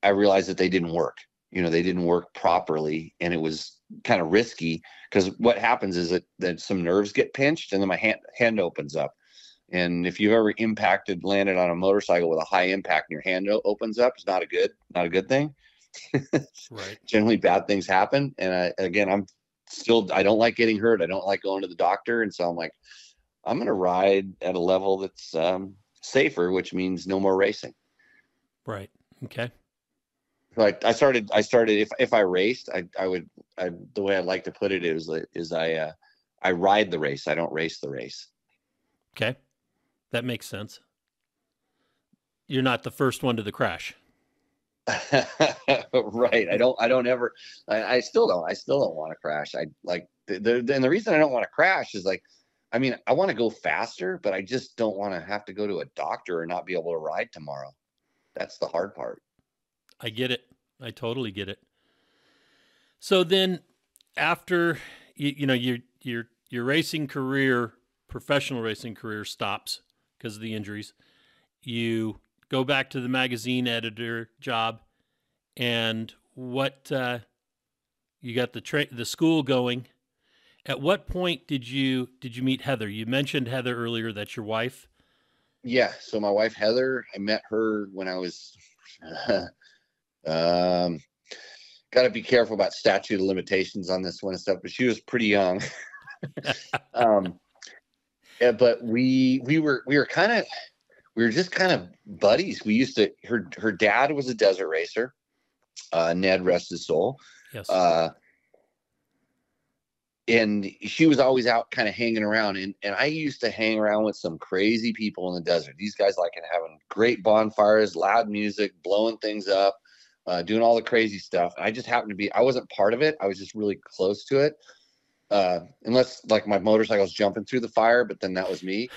Speaker 3: I realized that they didn't work. You know, they didn't work properly, and it was kind of risky, because what happens is that some nerves get pinched, and then my hand opens up. And if you've ever landed on a motorcycle with a high impact and your hand opens up, it's not a good thing.
Speaker 1: Right.
Speaker 3: Generally bad things happen. And I don't like getting hurt. I don't like going to the doctor. And so I'm like, I'm going to ride at a level that's safer, which means no more racing.
Speaker 1: Right. Okay.
Speaker 3: So I started, if I raced, the way I'd like to put it is I ride the race. I don't race the race.
Speaker 1: Okay. That makes sense. You're not the first one to the crash.
Speaker 3: Right. I still don't want to crash. And the reason I don't want to crash is like, I mean, I want to go faster, but I just don't want to have to go to a doctor or not be able to ride tomorrow. That's the hard part.
Speaker 1: I get it. I totally get it. So then after your racing career, professional racing career stops because of the injuries, you go back to the magazine editor job, and you got the school going. At what point did you meet Heather? You mentioned Heather earlier. That's your wife.
Speaker 3: Yeah. So my wife, Heather, I met her when I was, got to be careful about statute of limitations on this one and stuff, but she was pretty young. But we were just kind of buddies. We used to, her dad was a desert racer, Ned, rest his soul.
Speaker 1: Yes.
Speaker 3: And she was always out kind of hanging around. And I used to hang around with some crazy people in the desert. These guys like having great bonfires, loud music, blowing things up, doing all the crazy stuff. And I just happened to be, I wasn't part of it. I was just really close to it. Unless like my motorcycle's jumping through the fire, but then that was me.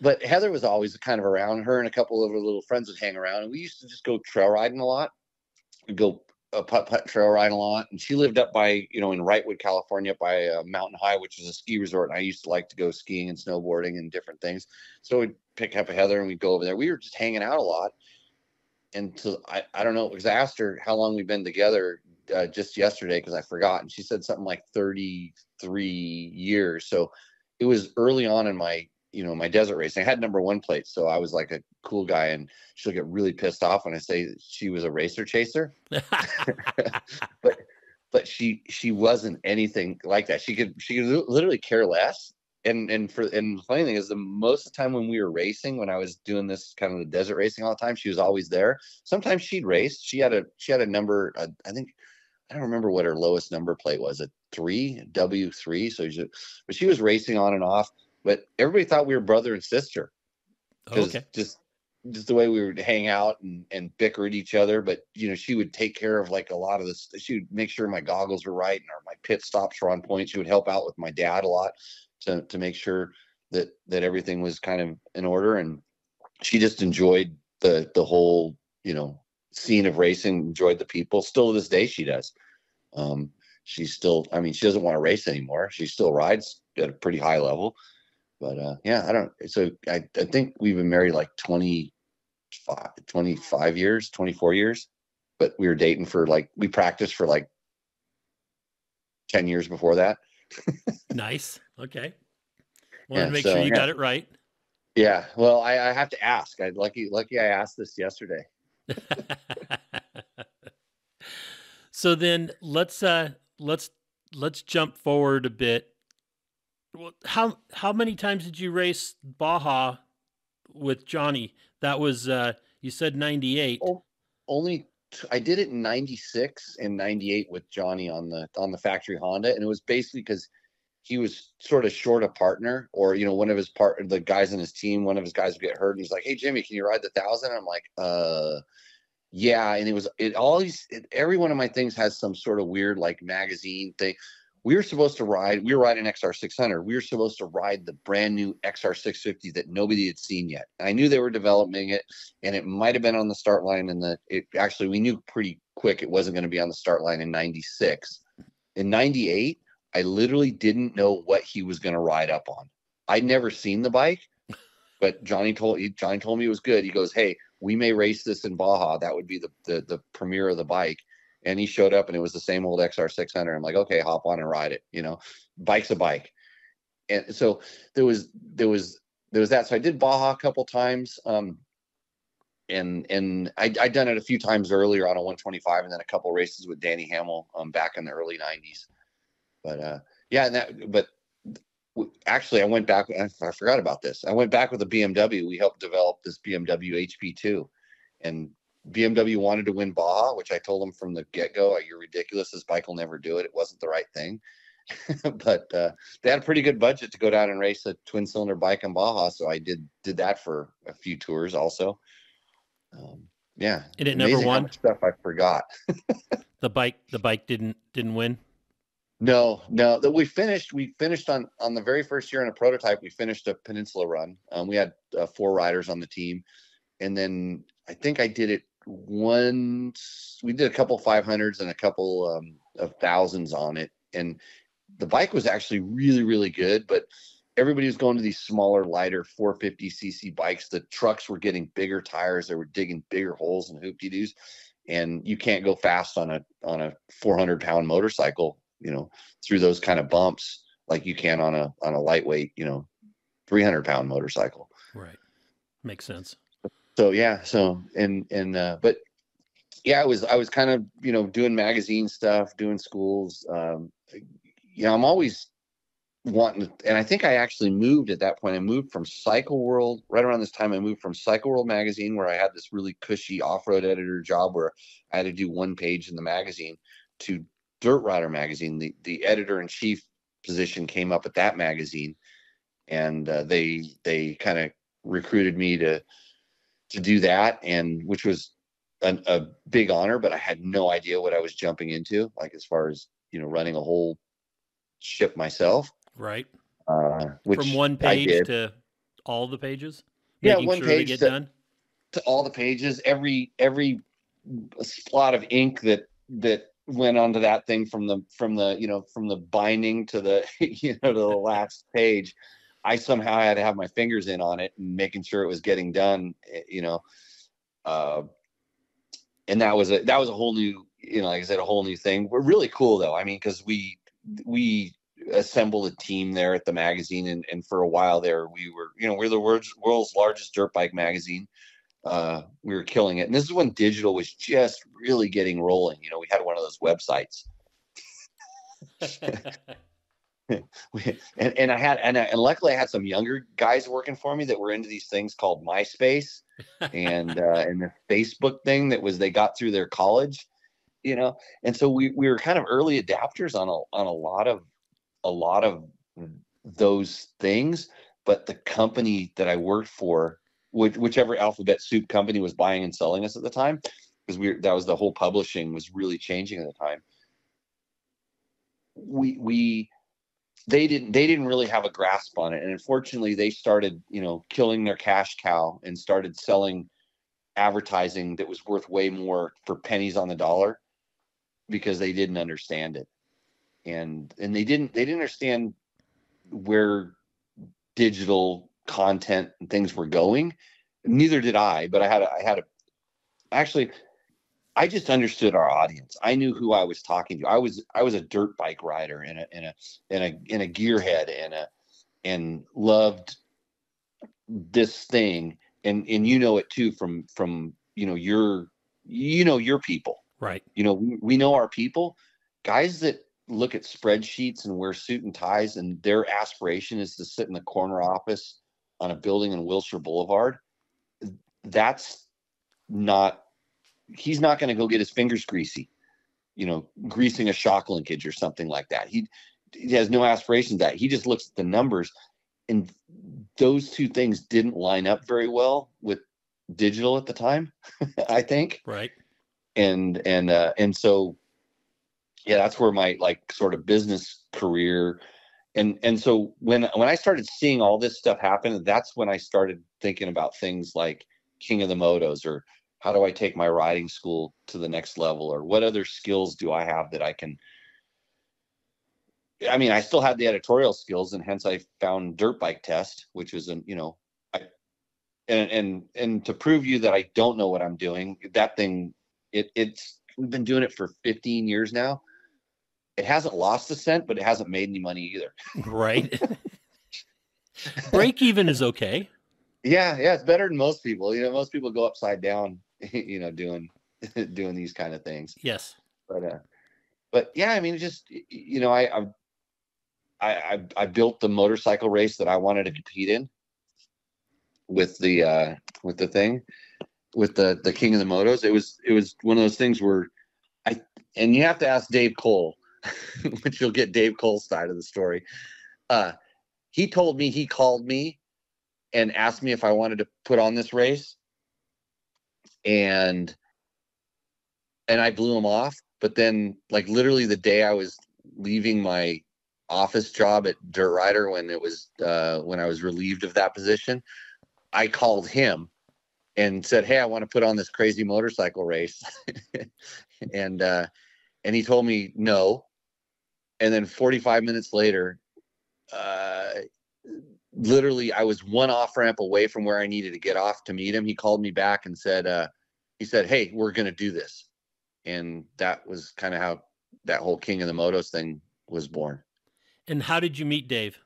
Speaker 3: But Heather was always kind of around. Her and a couple of her little friends would hang around, and we used to just go trail riding a lot. We'd go putt trail riding a lot, and she lived up by, in Wrightwood, California, up by Mountain High, which is a ski resort. And I used to like to go skiing and snowboarding and different things. So we'd pick up a Heather and we'd go over there. We were just hanging out a lot. And so I don't know, because I asked her how long we've been together just yesterday, because I forgot. And she said something like 33 years. So it was early on in my, my desert racing. I had number 1 plate. So I was like a cool guy, and she'll get really pissed off when I say she was a racer chaser. but she wasn't anything like that. She could literally care less. And the funny thing is, the most of the time when we were racing, when I was doing this kind of the desert racing all the time, she was always there. Sometimes she'd race. She had a number, I think, I don't remember what her lowest number plate was, a 3, W3. But she was racing on and off. But everybody thought we were brother and sister, because just the way we would hang out and bicker at each other. But she would take care of like a lot of this. She would make sure my goggles were right and my pit stops were on point. She would help out with my dad a lot to make sure that everything was kind of in order. And she just enjoyed the whole scene of racing, enjoyed the people. Still to this day she does. She's still, she doesn't want to race anymore. She still rides at a pretty high level. But I think we've been married like 25 years, 24 years. But we were dating for we practiced for 10 years before that.
Speaker 1: Nice. Okay. Well, make sure you got it right.
Speaker 3: Yeah. Well, I have to ask. Lucky I asked this yesterday.
Speaker 1: So then let's jump forward a bit. Well, how many times did you race Baja with Johnny? That was you said 98.
Speaker 3: Only I did it in 96 and 98 with Johnny on the factory Honda, and it was basically because he was sort of short a partner, or one of the guys in his team, one of his guys would get hurt, and he's like, "Hey Jimmy, can you ride the 1,000?" I'm like, yeah. And every one of my things has some sort of weird magazine thing. We were riding XR600. We were supposed to ride the brand new XR650 that nobody had seen yet. And I knew they were developing it, and it might have been on the start line. We knew pretty quick it wasn't going to be on the start line in 96. In 98, I literally didn't know what he was going to ride up on. I'd never seen the bike, but Johnny told me it was good. He goes, "Hey, we may race this in Baja. That would be the premiere of the bike." And he showed up, and it was the same old XR600. I'm like, okay, hop on and ride it. Bike's a bike. And so there was that. So I did Baja a couple times. And I'd done it a few times earlier on a 125, and then a couple races with Danny Hamill back in the early 90s. But actually I went back. I forgot about this. I went back with a BMW. We helped develop this BMW HP2, and BMW wanted to win Baja, which I told them from the get-go, "You're ridiculous. This bike will never do it." It wasn't the right thing. But they had a pretty good budget to go down and race a twin-cylinder bike in Baja, so I did that for a few tours also. Yeah.
Speaker 1: And it never won?
Speaker 3: Stuff I forgot.
Speaker 1: The bike didn't win?
Speaker 3: No. We finished on the very first year in a prototype. We finished a peninsula run. We had 4 riders on the team, and then I think I did it once. We did a couple 500s and a couple of 1000s on it, and the bike was actually really, really good. But everybody was going to these smaller, lighter 450cc bikes. The trucks were getting bigger tires. They were digging bigger holes and hoop-de-doos, and you can't go fast on a 400-pound motorcycle, through those kind of bumps like you can on a lightweight, 300-pound motorcycle.
Speaker 1: Right. Makes sense.
Speaker 3: So yeah. But yeah, I was kind of, doing magazine stuff, doing schools. I'm always wanting to, and I think I actually moved at that point. I moved from Cycle World right around this time. I moved from Cycle World magazine, where I had this really cushy off-road editor job where I had to do 1 page in the magazine, to Dirt Rider magazine. The editor-in-chief position came up at that magazine, and they kind of recruited me to do that, and which was a big honor, but I had no idea what I was jumping into, as far as running a whole ship myself.
Speaker 1: Right.
Speaker 3: Which
Speaker 1: from 1 page to all the pages.
Speaker 3: Yeah,
Speaker 1: making
Speaker 3: 1
Speaker 1: sure
Speaker 3: page
Speaker 1: they get done
Speaker 3: to all the pages. Every spot of ink that that went onto that thing from the binding to the to the last page. I somehow had to have my fingers in on it and making sure it was getting done, and that was a whole new, like I said, a whole new thing. We're really cool though. I mean, because we assembled a team there at the magazine, and for a while there we were, we're the world's largest dirt bike magazine. We were killing it, and this is when digital was just really getting rolling. We had one of those websites. and luckily I had some younger guys working for me that were into these things called MySpace and the Facebook thing they got through their college, and so we were kind of early adapters on a lot of those things. But the company that I worked for, whichever alphabet soup company was buying and selling us at the time, because that was the whole publishing was really changing at the time. They didn't really have a grasp on it, and unfortunately they started killing their cash cow and started selling advertising that was worth way more for pennies on the dollar, because they didn't understand it, and they didn't understand where digital content and things were going. Neither did I, but I just understood our audience. I knew who I was talking to. I was a dirt bike rider and a gearhead and loved this thing. And it too from your people.
Speaker 1: Right.
Speaker 3: We know our people, guys that look at spreadsheets and wear suit and ties, and their aspiration is to sit in the corner office on a building in Wilshire Boulevard. He's not going to go get his fingers greasy, greasing a shock linkage or something like that. He has no aspirations that. He just looks at the numbers, and those two things didn't line up very well with digital at the time, I think.
Speaker 1: Right.
Speaker 3: And so, yeah, that's where my sort of business career. And so when I started seeing all this stuff happen, that's when I started thinking about things like King of the Motos, or how do I take my riding school to the next level, or what other skills do I have that I can. I mean, I still had the editorial skills, and hence I found Dirt Bike Test, which was and to prove you that I don't know what I'm doing, that thing, we've been doing it for 15 years now. It hasn't lost a cent, but it hasn't made any money either.
Speaker 1: Right. Break even is okay.
Speaker 3: Yeah, it's better than most people. Most people go upside down, doing these kind of things.
Speaker 1: Yes.
Speaker 3: But yeah, I mean, just I built the motorcycle race that I wanted to compete in with the King of the Motos. It was one of those things where and you have to ask Dave Cole, which you'll get Dave Cole's side of the story. He told me, he called me and asked me if I wanted to put on this race, and I blew him off. But then, literally the day I was leaving my office job at Dirt Rider, when I was relieved of that position, I called him and said, "Hey, I want to put on this crazy motorcycle race." and he told me no. And then 45 minutes later, literally I was one off ramp away from where I needed to get off to meet him. He called me back and said, "Hey, we're going to do this." And that was kind of how that whole King of the Motos thing was born.
Speaker 1: And how did you meet Dave?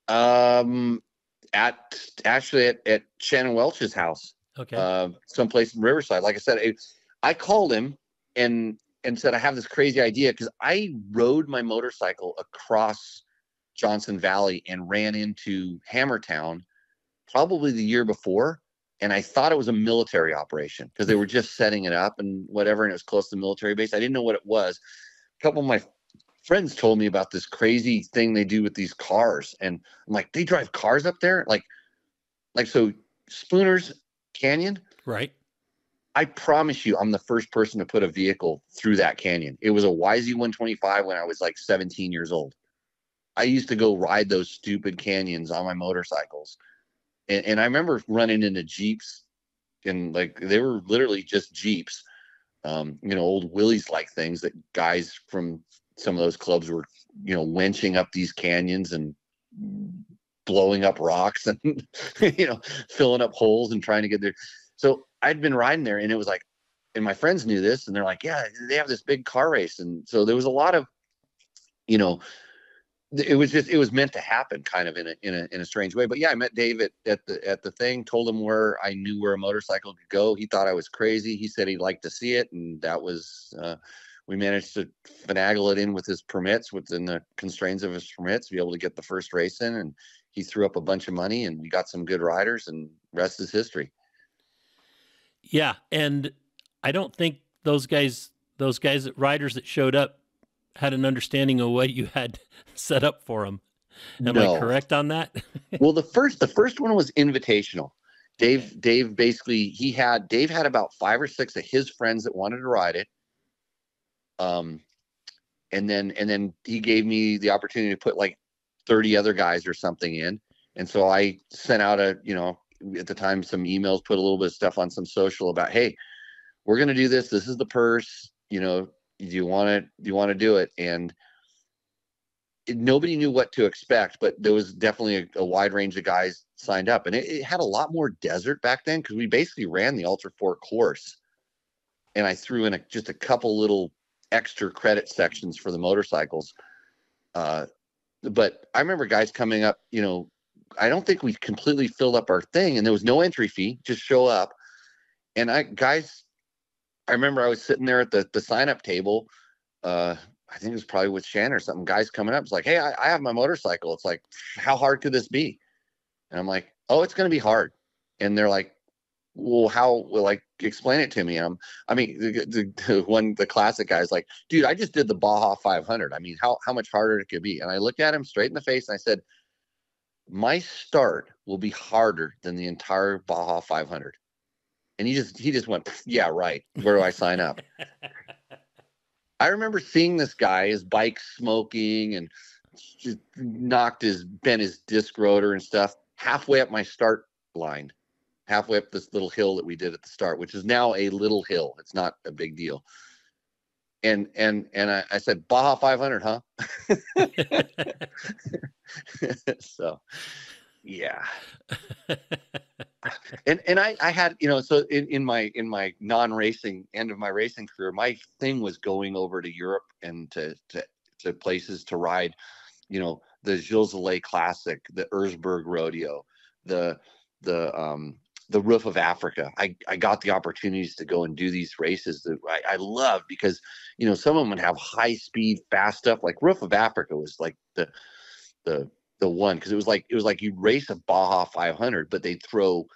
Speaker 3: At Shannon Welch's house.
Speaker 1: Okay.
Speaker 3: Someplace in Riverside. Like I said, I called him and said, I have this crazy idea, because I rode my motorcycle across Johnson Valley and ran into Hammertown probably the year before. And I thought it was a military operation, because they were just setting it up and whatever. And it was close to the military base. I didn't know what it was. A couple of my friends told me about this crazy thing they do with these cars. And I'm like, they drive cars up there? So Spooner's Canyon.
Speaker 1: Right.
Speaker 3: I promise you, I'm the first person to put a vehicle through that canyon. It was a YZ125 when I was 17 years old. I used to go ride those stupid canyons on my motorcycles. And I remember running into Jeeps, and they were literally just Jeeps old Willys like things that guys from some of those clubs were, winching up these canyons and blowing up rocks and, filling up holes and trying to get there. So I'd been riding there, and it was like, and my friends knew this, and they're like, yeah, they have this big car race. And so there was a lot of, it was meant to happen kind of in a strange way. But yeah, I met Dave at the thing, told him where I knew where a motorcycle could go. He thought I was crazy. He said he'd like to see it. And that was, we managed to finagle it in with his permits, within the constraints of his permits, to be able to get the first race in. And he threw up a bunch of money, and we got some good riders, and rest is history.
Speaker 1: Yeah. And I don't think those riders that showed up had an understanding of what you had set up for them. Am I correct on that?
Speaker 3: Well, the first one was invitational. Dave basically, Dave had about 5 or 6 of his friends that wanted to ride it. And then he gave me the opportunity to put like 30 other guys or something in. And so I sent out at the time, some emails, put a little bit of stuff on some social about, hey, we're going to do this. This is the purse, do you want to do it? And nobody knew what to expect, but there was definitely a wide range of guys signed up, and it had a lot more desert back then, because we basically ran the Ultra 4 course, and I threw in just a couple little extra credit sections for the motorcycles. But I remember guys coming up, I don't think we completely filled up our thing, and there was no entry fee, just show up. And I remember I was sitting there at the sign-up table. I think it was probably with Shannon or something. Guys coming up, it's like, hey, I have my motorcycle. It's like, how hard could this be? And I'm like, oh, it's going to be hard. And they're like, well, how? Well, like, explain it to me. The classic guy is like, dude, I just did the Baja 500. I mean, how much harder it could be? And I looked at him straight in the face, and I said, my start will be harder than the entire Baja 500. And he just went, yeah, right. Where do I sign up? I remember seeing this guy, his bike smoking, and just bent his disc rotor and stuff, halfway up my start line, halfway up this little hill that we did at the start, which is now a little hill. It's not a big deal. And I said, Baja 500, huh? So, yeah. And I had, so in my non-racing end of my racing career, my thing was going over to Europe and to places to ride, the Gilles Zolay Classic, the Erzberg Rodeo, the Roof of Africa. I got the opportunities to go and do these races that I loved, because, some of them would have high speed, fast stuff. Like Roof of Africa was like the one, because it was like you'd race a Baja 500, but they'd throw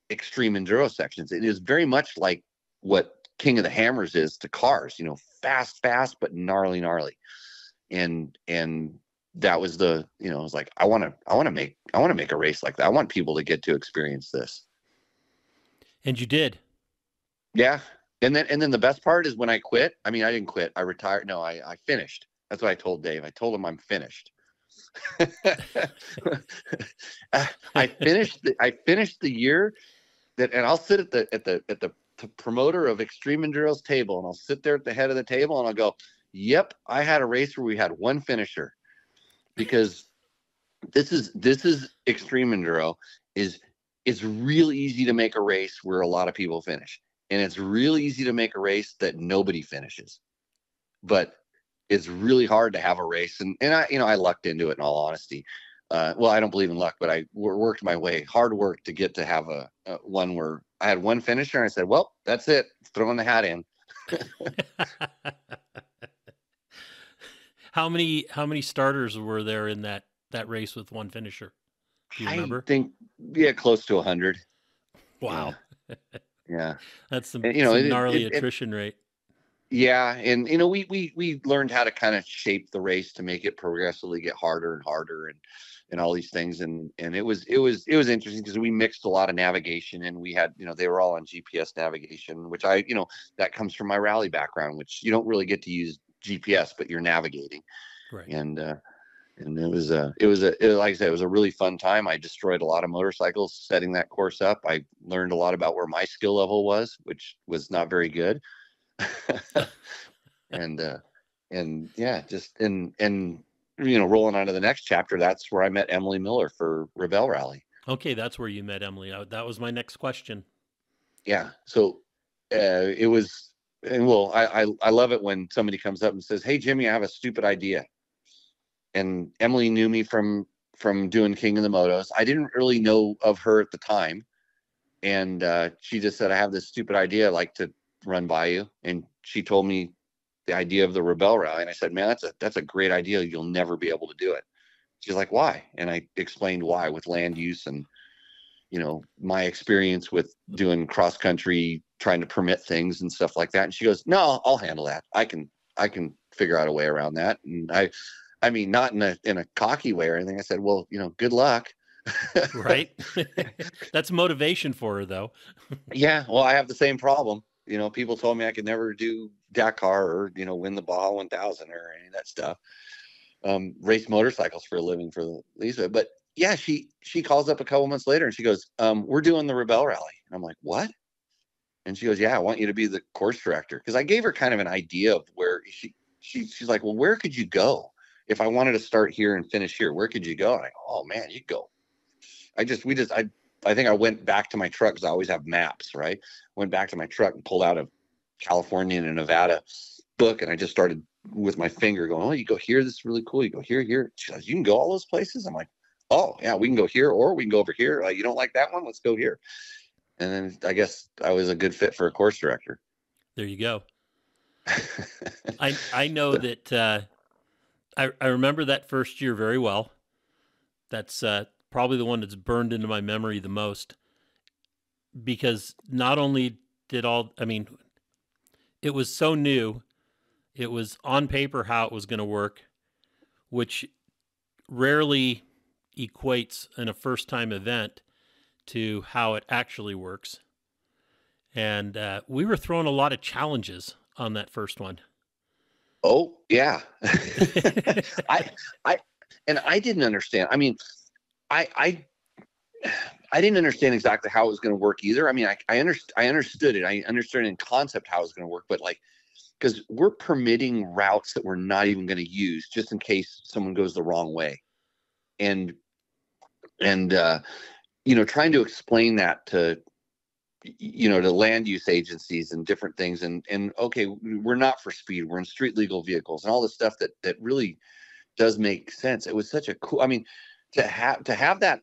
Speaker 3: extreme enduro sections. It is very much like what King of the Hammers is to cars, fast, but gnarly. And that was it was like, I want to make a race like that. I want people to get to experience this.
Speaker 1: And you did.
Speaker 3: Yeah. And then the best part is when I quit. I mean, I didn't quit. I retired. No, I finished. That's what I told Dave. I told him I'm finished. I finished the year that, and I'll sit at the promoter of Extreme Enduro's table, and I'll sit there at the head of the table, and I'll go, yep, I had a race where we had one finisher, because this is Extreme Enduro. It's real easy to make a race where a lot of people finish, and it's real easy to make a race that nobody finishes, but it's really hard to have a race. And I lucked into it, in all honesty. Well, I don't believe in luck, but I worked my way, hard work, to get to have a one where I had one finisher, and I said, well, that's it, throwing the hat in.
Speaker 1: How many starters were there in that race with one finisher? Do you remember?
Speaker 3: I think, close to 100.
Speaker 1: Wow.
Speaker 3: Yeah.
Speaker 1: That's some gnarly attrition rate.
Speaker 3: Yeah. And, we learned how to kind of shape the race to make it progressively get harder and harder, and all these things. And it was interesting, because we mixed a lot of navigation, and we had, they were all on GPS navigation, which that comes from my rally background, which you don't really get to use GPS, but you're navigating.
Speaker 1: Right.
Speaker 3: And it was like I said, it was a really fun time. I destroyed a lot of motorcycles setting that course up. I learned a lot about where my skill level was, which was not very good. and yeah, just and rolling on to the next chapter, that's where I met Emily Miller for Rebelle Rally.
Speaker 1: Okay, that's where you met Emily. That was my next question.
Speaker 3: Yeah, so it was, and well, I love it when somebody comes up and says, "Hey, Jimmy, I have a stupid idea." And Emily knew me from doing King of the Motos. I didn't really know of her at the time, and she just said, "I have this stupid idea I'd like to run by you." And she told me the idea of the Rebelle Rally, and I said, "Man, that's a great idea. You'll never be able to do it." She's like, "Why?" And I explained why, with land use and my experience with doing cross country, trying to permit things and stuff like that. And she goes, "No, I'll handle that. I can figure out a way around that." And I mean, not in a cocky way or anything. I said, "Well, good luck."
Speaker 1: Right. That's motivation for her, though.
Speaker 3: Yeah. Well, I have the same problem. People told me I could never do Dakar or, win the Baja 1000 or any of that stuff. Race motorcycles for a living for Lisa. But yeah, she calls up a couple months later and she goes, "We're doing the Rebelle Rally." And I'm like, "What?" And she goes, "Yeah, I want you to be the course director." Because I gave her kind of an idea of where she's like, "Well, where could you go if I wanted to start here and finish here? Where could you go?" And I go, "Oh man, you go." I think I went back to my truck, because I always have maps, right? Went back to my truck and pulled out a California and a Nevada book, and I just started with my finger going, "Oh, you go here, this is really cool. You go here, here." She goes, "You can go all those places?" I'm like, "Oh yeah, we can go here, or we can go over here. You don't like that one? Let's go here." And then I guess I was a good fit for a course director.
Speaker 1: There you go. I know that I remember that first year very well. That's probably the one that's burned into my memory the most, because not only it was so new, it was on paper how it was going to work, which rarely equates in a first-time event to how it actually works. And we were throwing a lot of challenges on that first one.
Speaker 3: Oh yeah. I didn't understand. I mean, I didn't understand exactly how it was going to work either. I mean, I understood it. I understood in concept how it was going to work, but because we're permitting routes that we're not even going to use just in case someone goes the wrong way. And trying to explain that to land use agencies and different things. And okay, we're not for speed. We're in street legal vehicles and all this stuff that really does make sense. It was such a cool, I mean, to have that,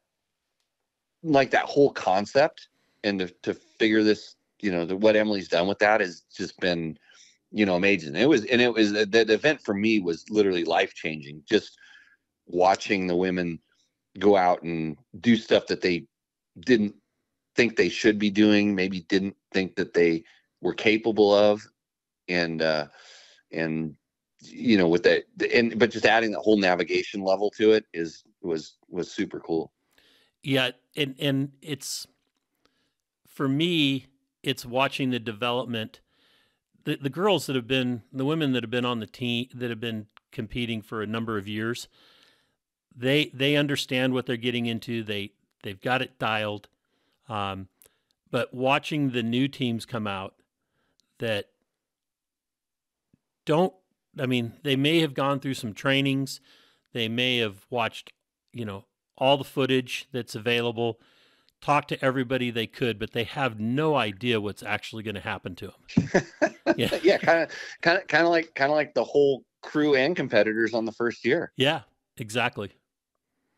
Speaker 3: like that whole concept, and to figure this, what Emily's done with that has just been, amazing. It was the event for me was literally life-changing. Just watching the women go out and do stuff that they didn't think they should be doing, maybe didn't think that they were capable of. And with that, but just adding the whole navigation level to it was super cool.
Speaker 1: Yeah. And it's, for me, it's watching the development, the girls that have been, the women that have been on the team, that have been competing for a number of years, they understand what they're getting into. They've got it dialed. But watching the new teams come out that they may have gone through some trainings. They may have watched, all the footage that's available, talked to everybody they could, but they have no idea what's actually going to happen to them. Yeah.
Speaker 3: Yeah. Kind of like the whole crew and competitors on the first year.
Speaker 1: Yeah, exactly.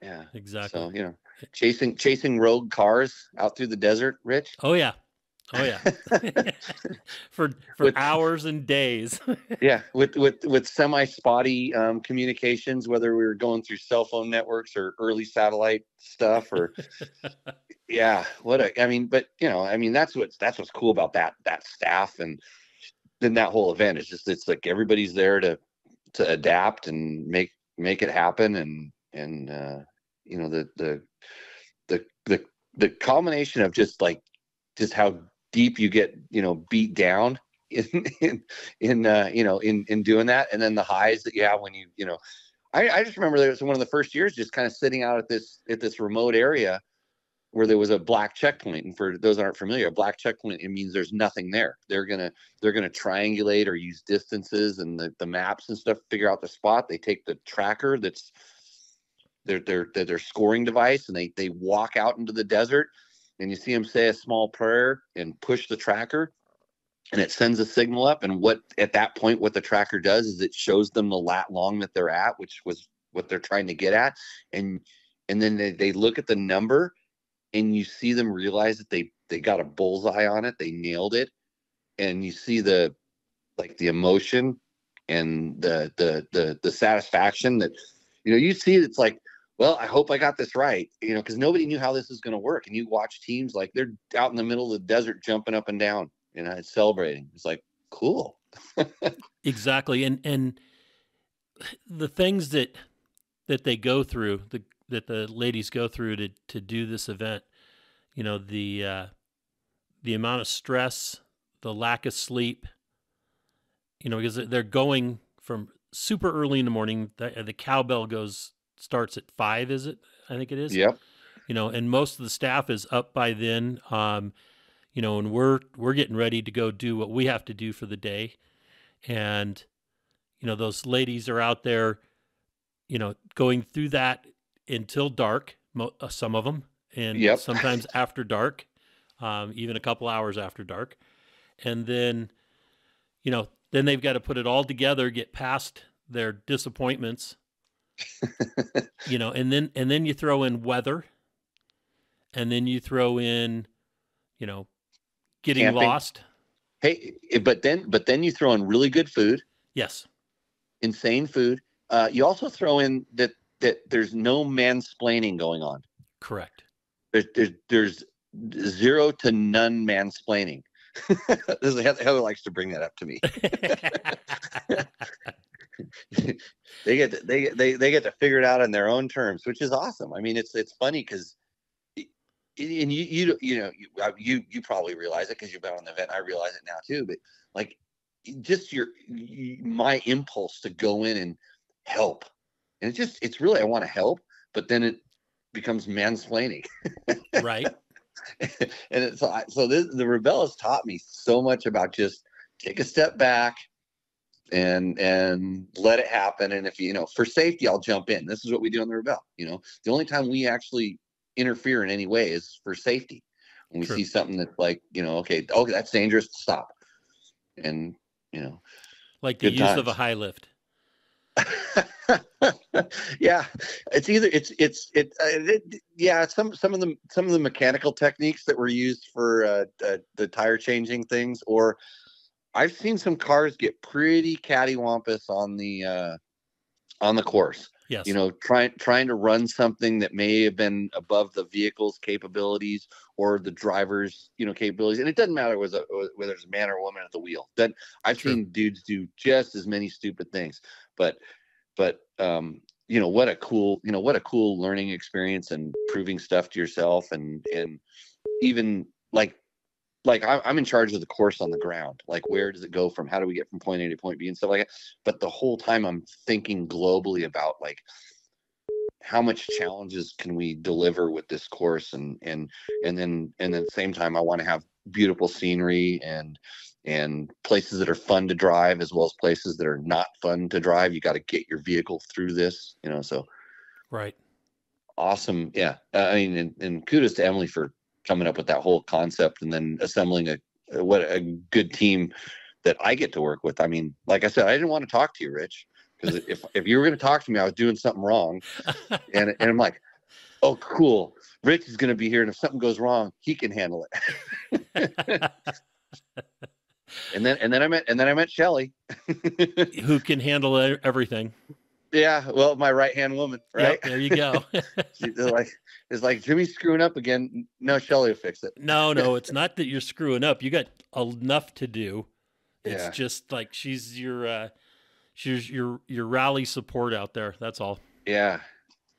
Speaker 3: Yeah,
Speaker 1: exactly.
Speaker 3: So, chasing rogue cars out through the desert, Rich.
Speaker 1: Oh yeah. for hours and days.
Speaker 3: Yeah, with semi-spotty communications, whether we were going through cell phone networks or early satellite stuff, or yeah, but that's what's cool about that staff, and then that whole event is just, it's like everybody's there to adapt and make it happen, and the combination of just how deep you get, beat down in doing that, and then the highs that you have when I just remember there was one of the first years just kind of sitting out at this remote area, where there was a black checkpoint. And for those that aren't familiar, a black checkpoint, it means there's nothing there. They're gonna triangulate or use distances and the maps and stuff to figure out the spot. They take the tracker that's their scoring device, and they walk out into the desert, and you see them say a small prayer and push the tracker, and it sends a signal up. And at that point, what the tracker does is it shows them the lat long that they're at, which was what they're trying to get at. And then they look at the number, and you see them realize that they got a bullseye on it. They nailed it. And you see the emotion and the satisfaction that, you see it's like, well, I hope I got this right, because nobody knew how this is going to work. And you watch teams like they're out in the middle of the desert jumping up and down, it's celebrating. It's like, cool.
Speaker 1: Exactly. And the things that they go through, that the ladies go through to do this event, the amount of stress, the lack of sleep, because they're going from super early in the morning. The cowbell starts at 5, is it? I think it is.
Speaker 3: Yep.
Speaker 1: And most of the staff is up by then. And we're getting ready to go do what we have to do for the day. And, those ladies are out there, going through that until dark, some of them, and
Speaker 3: yep.
Speaker 1: sometimes after dark, even a couple hours after dark. And then, then they've got to put it all together, get past their disappointments, and then you throw in weather, and then you throw in, getting
Speaker 3: camping.
Speaker 1: Lost.
Speaker 3: Hey, but then you throw in really good food.
Speaker 1: Yes.
Speaker 3: Insane food. You also throw in that there's no mansplaining going on.
Speaker 1: Correct.
Speaker 3: There's zero to none mansplaining. Heather likes to bring that up to me. They get to figure it out on their own terms, which is awesome. I mean, it's funny because, and you probably realize it because you've been on the event. I realize it now too. But like, just my impulse to go in and help, and it's really I want to help, but then it becomes mansplaining.
Speaker 1: Right.
Speaker 3: And the Rebelle has taught me so much about just take a step back and let it happen. And if for safety, I'll jump in. This is what we do on the Rebelle. The only time we actually interfere in any way is for safety. When we
Speaker 1: True.
Speaker 3: see something that's like, okay, that's dangerous, stop. And
Speaker 1: like the use
Speaker 3: times.
Speaker 1: of a high lift.
Speaker 3: Yeah, it's either some of the mechanical techniques that were used for the tire changing things, or I've seen some cars get pretty cattywampus on the course.
Speaker 1: Yes.
Speaker 3: Trying to run something that may have been above the vehicle's capabilities or the driver's capabilities, and it doesn't matter whether it's a man or a woman at the wheel. That I've
Speaker 1: True.
Speaker 3: seen dudes do just as many stupid things, but what a cool learning experience and proving stuff to yourself, and even like I'm in charge of the course on the ground. Like, where does it go from? How do we get from point A to point B and stuff like that? But the whole time I'm thinking globally about like how much challenges can we deliver with this course, and then at the same time I want to have beautiful scenery and places that are fun to drive as well as places that are not fun to drive. You got to get your vehicle through this, so.
Speaker 1: Right.
Speaker 3: Awesome. Yeah. I mean, and kudos to Emily for coming up with that whole concept and then assembling what a good team that I get to work with. I mean, like I said, I didn't want to talk to you, Rich, because if you were going to talk to me, I was doing something wrong. And I'm like, oh, cool. Rich is going to be here, and if something goes wrong, he can handle it. And then I met Shelly,
Speaker 1: who can handle everything.
Speaker 3: Yeah, well, my right-hand woman, right?
Speaker 1: Yep, there you go.
Speaker 3: It's like Jimmy's screwing up again. No, Shelly will fix it.
Speaker 1: No, it's not that you're screwing up. You got enough to do. It's just like she's your rally support out there. That's all.
Speaker 3: Yeah.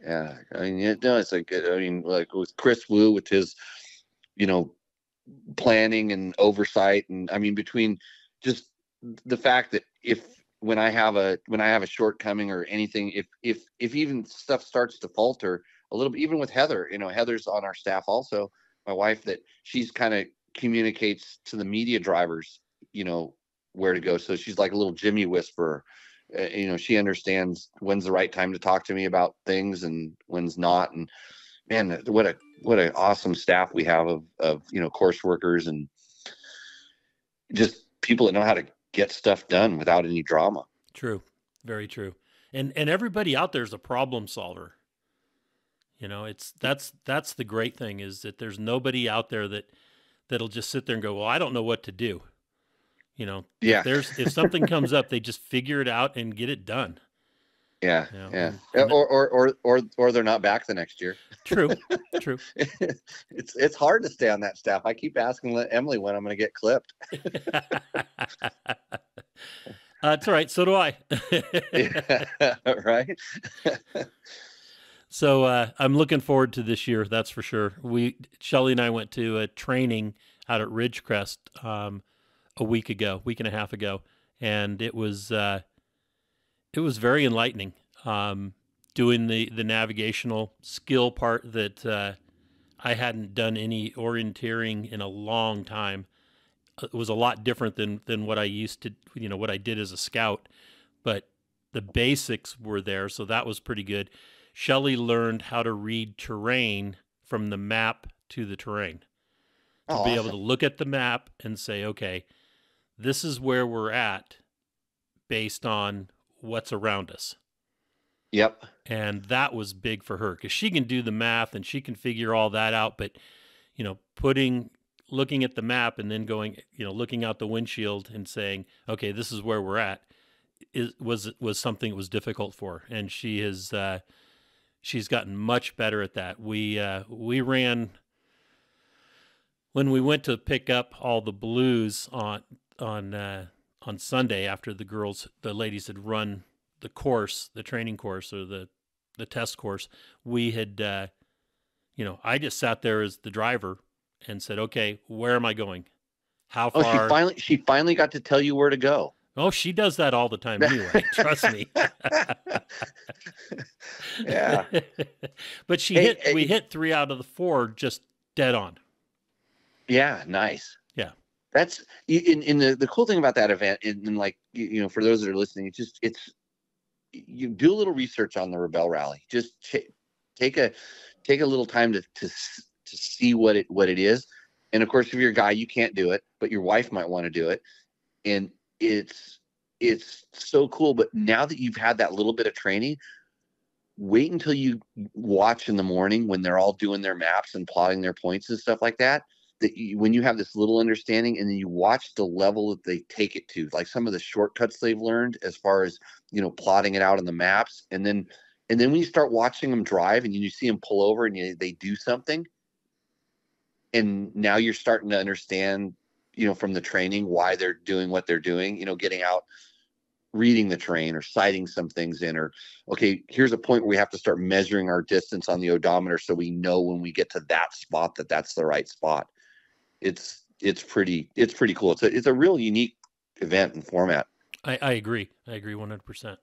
Speaker 3: I mean, it's like like with Chris Wu with his, planning and oversight, and I mean between just the fact that when I have a shortcoming or anything, if even stuff starts to falter, a little bit, even with Heather, Heather's on our staff also, my wife, that she's kind of communicates to the media drivers, where to go. So she's like a little Jimmy whisperer. She understands when's the right time to talk to me about things and when's not. And man, what an awesome staff we have of course workers and just people that know how to get stuff done without any drama.
Speaker 1: True. Very true. And everybody out there is a problem solver. That's the great thing, is that there's nobody out there that'll just sit there and go, well, I don't know what to do.
Speaker 3: Yeah.
Speaker 1: If something comes up, they just figure it out and get it done.
Speaker 3: Yeah. Yeah. Or they're not back the next year.
Speaker 1: True.
Speaker 3: It's hard to stay on that staff. I keep asking Emily when I'm going to get clipped.
Speaker 1: It's all right. So do I.
Speaker 3: Yeah, right.
Speaker 1: So I'm looking forward to this year. That's for sure. Shelly and I went to a training out at Ridgecrest a week and a half ago, and it was very enlightening. Doing the navigational skill part that I hadn't done any orienteering in a long time. It was a lot different than what I used to, what I did as a scout, but the basics were there, so that was pretty good. Shelly learned how to read terrain from the map to the terrain. To be able to look at the map and say, okay, this is where we're at based on what's around us.
Speaker 3: Yep.
Speaker 1: And that was big for her because she can do the math and she can figure all that out. But, looking at the map and then going, looking out the windshield and saying, okay, this is where we're at, was something that was difficult for her. And she's gotten much better at that. We ran, when we went to pick up all the blues on Sunday after the ladies had run the course, the training course or the test course, we had, I just sat there as the driver and said, okay, where am I going? How far?
Speaker 3: Oh, she finally got to tell you where to go.
Speaker 1: Oh, she does that all the time anyway. Trust me.
Speaker 3: Yeah.
Speaker 1: But we hit 3 out of the 4 just dead on.
Speaker 3: Yeah. Nice.
Speaker 1: Yeah.
Speaker 3: That's in the cool thing about that event. And like, for those that are listening, you do a little research on the Rebelle Rally. Just take a little time to see what it is. And of course, if you're a guy, you can't do it, but your wife might want to do it. And it's so cool. But now that you've had that little bit of training, wait until you watch in the morning when they're all doing their maps and plotting their points and stuff like that. When you have this little understanding and then you watch the level that they take it to, like some of the shortcuts they've learned as far as, plotting it out on the maps. And then when you start watching them drive and you see them pull over and they do something, and now you're starting to understand, from the training, why they're doing what they're doing, getting out, reading the terrain or sighting some things in, or, okay, here's a point where we have to start measuring our distance on the odometer so we know when we get to that spot that's the right spot. It's pretty cool. It's a real unique event and format.
Speaker 1: I agree. I agree 100%.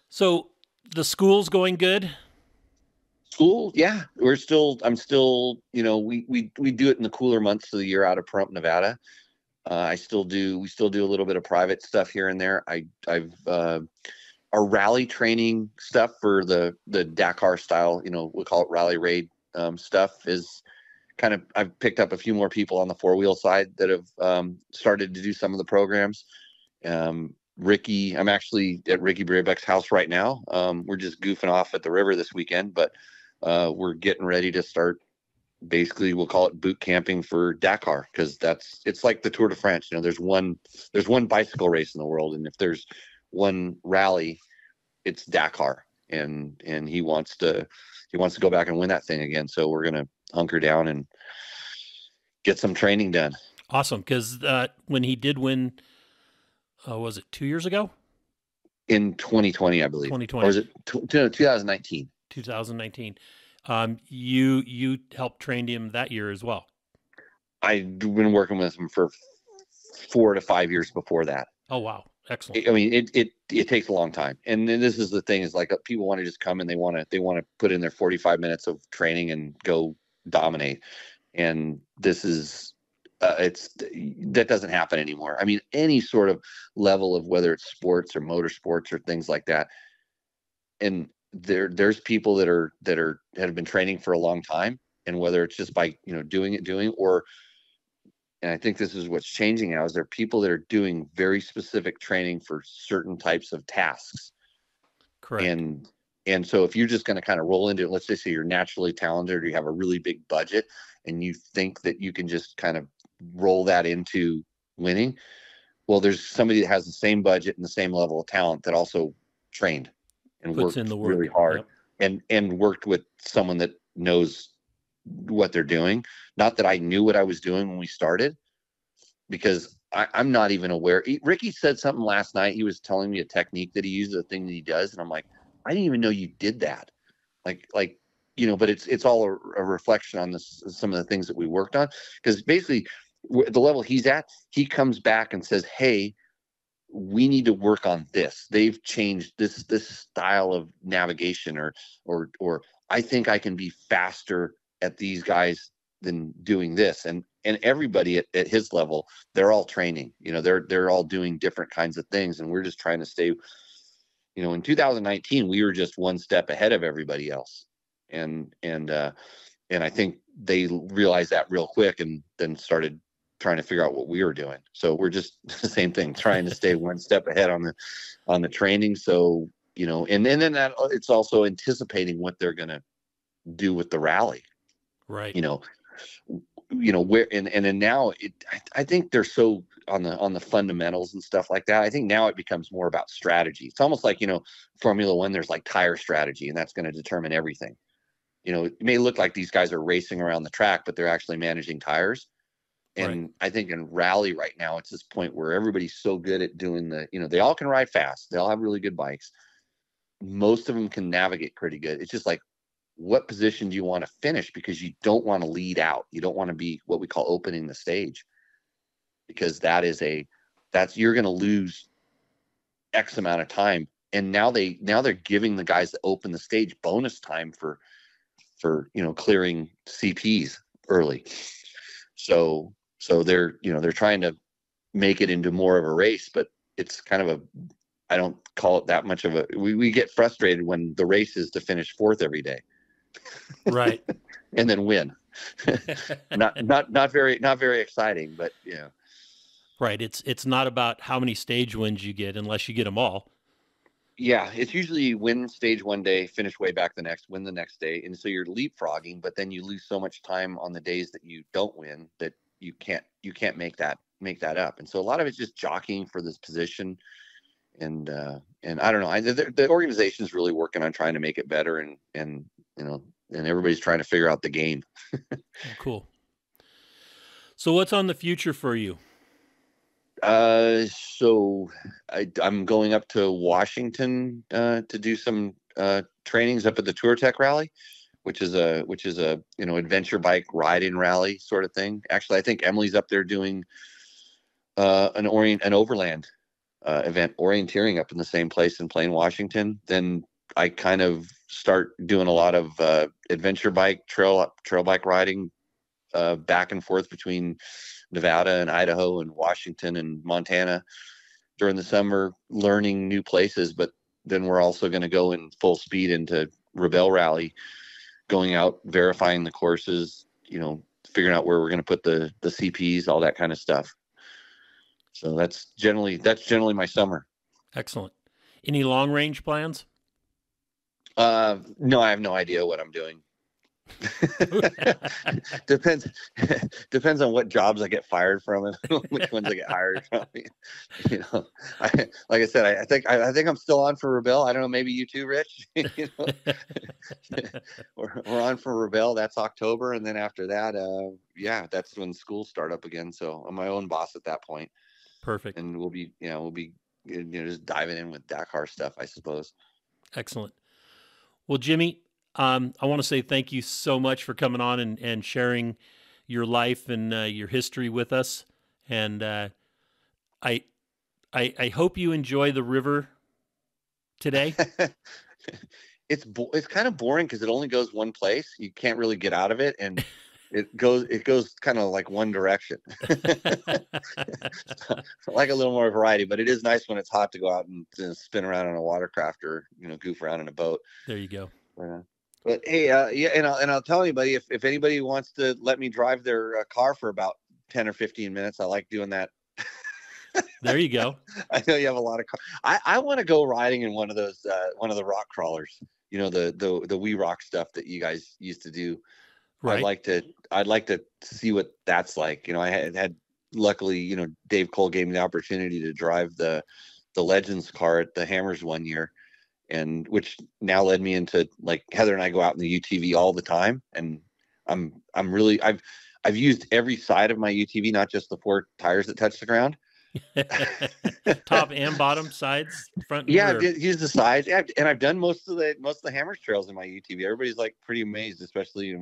Speaker 1: So the school's going good?
Speaker 3: School, yeah. I'm still, we do it in the cooler months of the year out of Pahrump, Nevada. We still do a little bit of private stuff here and there. Our rally training stuff for the Dakar style, we'll call it rally raid stuff is kind of, I've picked up a few more people on the 4-wheel side that have started to do some of the programs. Ricky, I'm actually at Ricky Brebeck's house right now. We're just goofing off at the river this weekend, but we're getting ready to start, basically we'll call it boot camping for Dakar, because it's like the Tour de France. There's one bicycle race in the world, and if there's one rally, it's Dakar, and he wants to go back and win that thing again. So we're gonna hunker down and get some training done.
Speaker 1: Awesome, because when he did win, was it 2 years ago?
Speaker 3: In 2020, I believe.
Speaker 1: 2020.
Speaker 3: Or is it 2019?
Speaker 1: 2019. You helped train him that year as well.
Speaker 3: I've been working with him for 4 to 5 years before that.
Speaker 1: Oh, wow. Excellent.
Speaker 3: I mean, it takes a long time. And then this is the thing is like people want to just come and they want to put in their 45 minutes of training and go dominate. And this is, that doesn't happen anymore. I mean, any sort of level of whether it's sports or motorsports or things like that. And there's people that have been training for a long time, and whether it's just by, doing, or, and I think this is what's changing now, is there are people that are doing very specific training for certain types of tasks.
Speaker 1: Correct.
Speaker 3: And so if you're just going to kind of roll into it, let's just say you're naturally talented or you have a really big budget and you think that you can just kind of roll that into winning. Well, there's somebody that has the same budget and the same level of talent that also trained and
Speaker 1: Puts
Speaker 3: worked
Speaker 1: in the work.
Speaker 3: really hard. Yep. and worked with someone that knows what they're doing. Not that I knew what I was doing when we started, because I'm not even aware. Ricky said something last night. He was telling me a technique that he uses, a thing that he does. And I'm like, I didn't even know you did that. Like, but it's all a reflection on some of the things that we worked on. Because basically the level he's at, he comes back and says, hey, we need to work on this. They've changed this style of navigation, or I think I can be faster at these guys than doing this. And everybody at his level, they're all training, they're all doing different kinds of things. And we're just trying to stay, in 2019, we were just one step ahead of everybody else. And I think they realized that real quick and then started trying to figure out what we were doing. So we're just the same thing, trying to stay one step ahead on the training. So, and then that it's also anticipating what they're going to do with the rally.
Speaker 1: Right.
Speaker 3: Where, and then now I think they're so on the fundamentals and stuff like that. I think now it becomes more about strategy. It's almost like, Formula One, there's like tire strategy, and that's going to determine everything. It may look like these guys are racing around the track, but they're actually managing tires. And right. I think in rally right now, it's this point where everybody's so good at doing they all can ride fast. They all have really good bikes. Most of them can navigate pretty good. It's just like, what position do you want to finish? Because you don't want to lead out. You don't want to be what we call opening the stage, because you're going to lose X amount of time. And now they're giving the guys that open the stage bonus time for clearing CPs early. So they're trying to make it into more of a race, but it's kind of I don't call it that much of we get frustrated when the race is to finish fourth every day.
Speaker 1: Right.
Speaker 3: And then win. not very exciting, but yeah.
Speaker 1: Right. It's not about how many stage wins you get unless you get them all.
Speaker 3: Yeah, it's usually win stage one day, finish way back the next, win the next day. And so you're leapfrogging, but then you lose so much time on the days that you don't win that you can't make that up. And so a lot of it's just jockeying for this position. And I don't know. The organization is really working on trying to make it better, and everybody's trying to figure out the game.
Speaker 1: Cool. So what's on the future for you?
Speaker 3: So I'm going up to Washington to do some trainings up at the Tour Tech Rally, which is a adventure bike riding rally sort of thing. Actually, I think Emily's up there doing an overland event, orienteering up in the same place in Plain, Washington. Then I kind of start doing a lot of adventure bike trail bike riding back and forth between Nevada and Idaho and Washington and Montana during the summer, learning new places. But then we're also going to go in full speed into Rebelle Rally, going out, verifying the courses, figuring out where we're going to put the CPs, all that kind of stuff. So that's generally my summer. Excellent.
Speaker 1: Any long range plans?
Speaker 3: No, I have no idea what I'm doing. Depends on what jobs I get fired from and which ones I get hired from. Like I said, I think I'm still on for Rebelle. I don't know, maybe you too, Rich. We're on for Rebelle. That's October, and then after that, that's when schools start up again. So I'm my own boss at that point.
Speaker 1: Perfect.
Speaker 3: And we'll be just diving in with Dakar stuff, I suppose.
Speaker 1: Excellent. Well, Jimmy, I want to say thank you so much for coming on and sharing your life and your history with us. And I I hope you enjoy the river today.
Speaker 3: It's kind of boring because it only goes one place. You can't really get out of it, and it goes kind of like one direction. I like a little more variety, but it is nice when it's hot to go out and to spin around on a watercraft or goof around in a boat.
Speaker 1: There you go.
Speaker 3: But hey, yeah, and I'll tell anybody if anybody wants to let me drive their car for about 10 or 15 minutes, I like doing that.
Speaker 1: There you go.
Speaker 3: I know you have a lot of cars. I want to go riding in one of those one of the rock crawlers. The We Rock stuff that you guys used to do.
Speaker 1: Right.
Speaker 3: I'd like to see what that's like. I had luckily, Dave Cole gave me the opportunity to drive the Legends car at the Hammers one year, and which now led me into, like, Heather and I go out in the UTV all the time, and I've used every side of my UTV, not just the 4 tires that touch the ground.
Speaker 1: Top and bottom sides, front and
Speaker 3: yeah,
Speaker 1: rear.
Speaker 3: I've used the sides, and I've done most of the Hammers trails in my UTV. Everybody's like pretty amazed, especially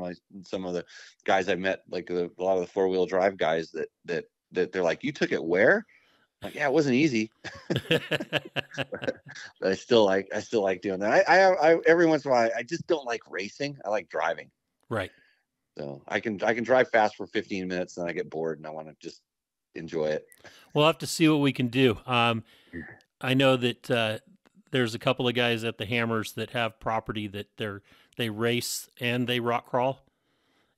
Speaker 3: some of the guys I met, like a lot of the 4-wheel drive guys that they're like, "You took it where?" I'm like, yeah, it wasn't easy. But I still like doing that. I every once in a while, I just don't like racing. I like driving.
Speaker 1: Right.
Speaker 3: So I can drive fast for 15 minutes, and I get bored, and I want to just enjoy it.
Speaker 1: We'll have to see what we can do. I know that there's a couple of guys at the Hammers that have property that they race and they rock crawl,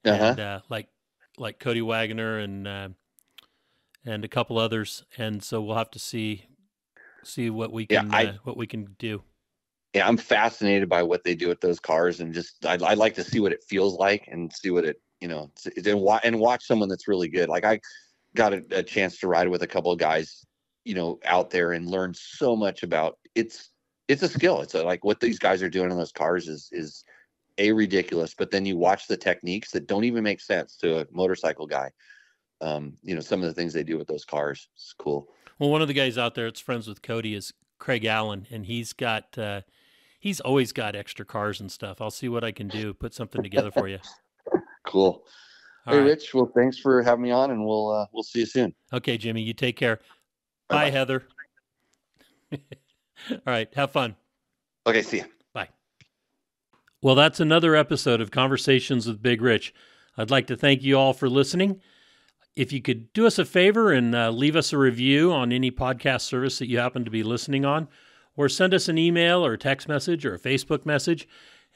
Speaker 1: and like Cody Wagner and a couple others, and so we'll have to see what we can what we can do.
Speaker 3: Yeah, I'm fascinated by what they do with those cars, and just I'd like to see what it feels like and see what it and watch someone that's really good. Like, I got a chance to ride with a couple of guys, out there, and learn so much about it's a skill. It's like what these guys are doing in those cars is ridiculous. But then you watch the techniques that don't even make sense to a motorcycle guy. Some of the things they do with those cars. It's cool.
Speaker 1: Well, one of the guys out there that's friends with Cody is Craig Allen, and he's always got extra cars and stuff. I'll see what I can do, put something together for you.
Speaker 3: Cool. All right, Rich. Well, thanks for having me on, and we'll see you soon.
Speaker 1: Okay, Jimmy. You take care. Bye, Heather. All right. Have fun.
Speaker 3: Okay. See you.
Speaker 1: Bye. Well, that's another episode of Conversations with Big Rich. I'd like to thank you all for listening. If you could do us a favor and leave us a review on any podcast service that you happen to be listening on, or send us an email or a text message or a Facebook message,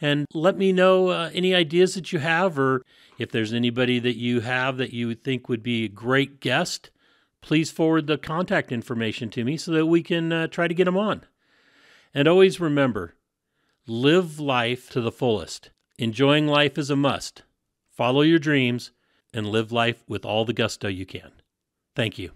Speaker 1: and let me know any ideas that you have, or if there's anybody that you have that you think would be a great guest, please forward the contact information to me so that we can try to get them on. And always remember, live life to the fullest. Enjoying life is a must. Follow your dreams and live life with all the gusto you can. Thank you.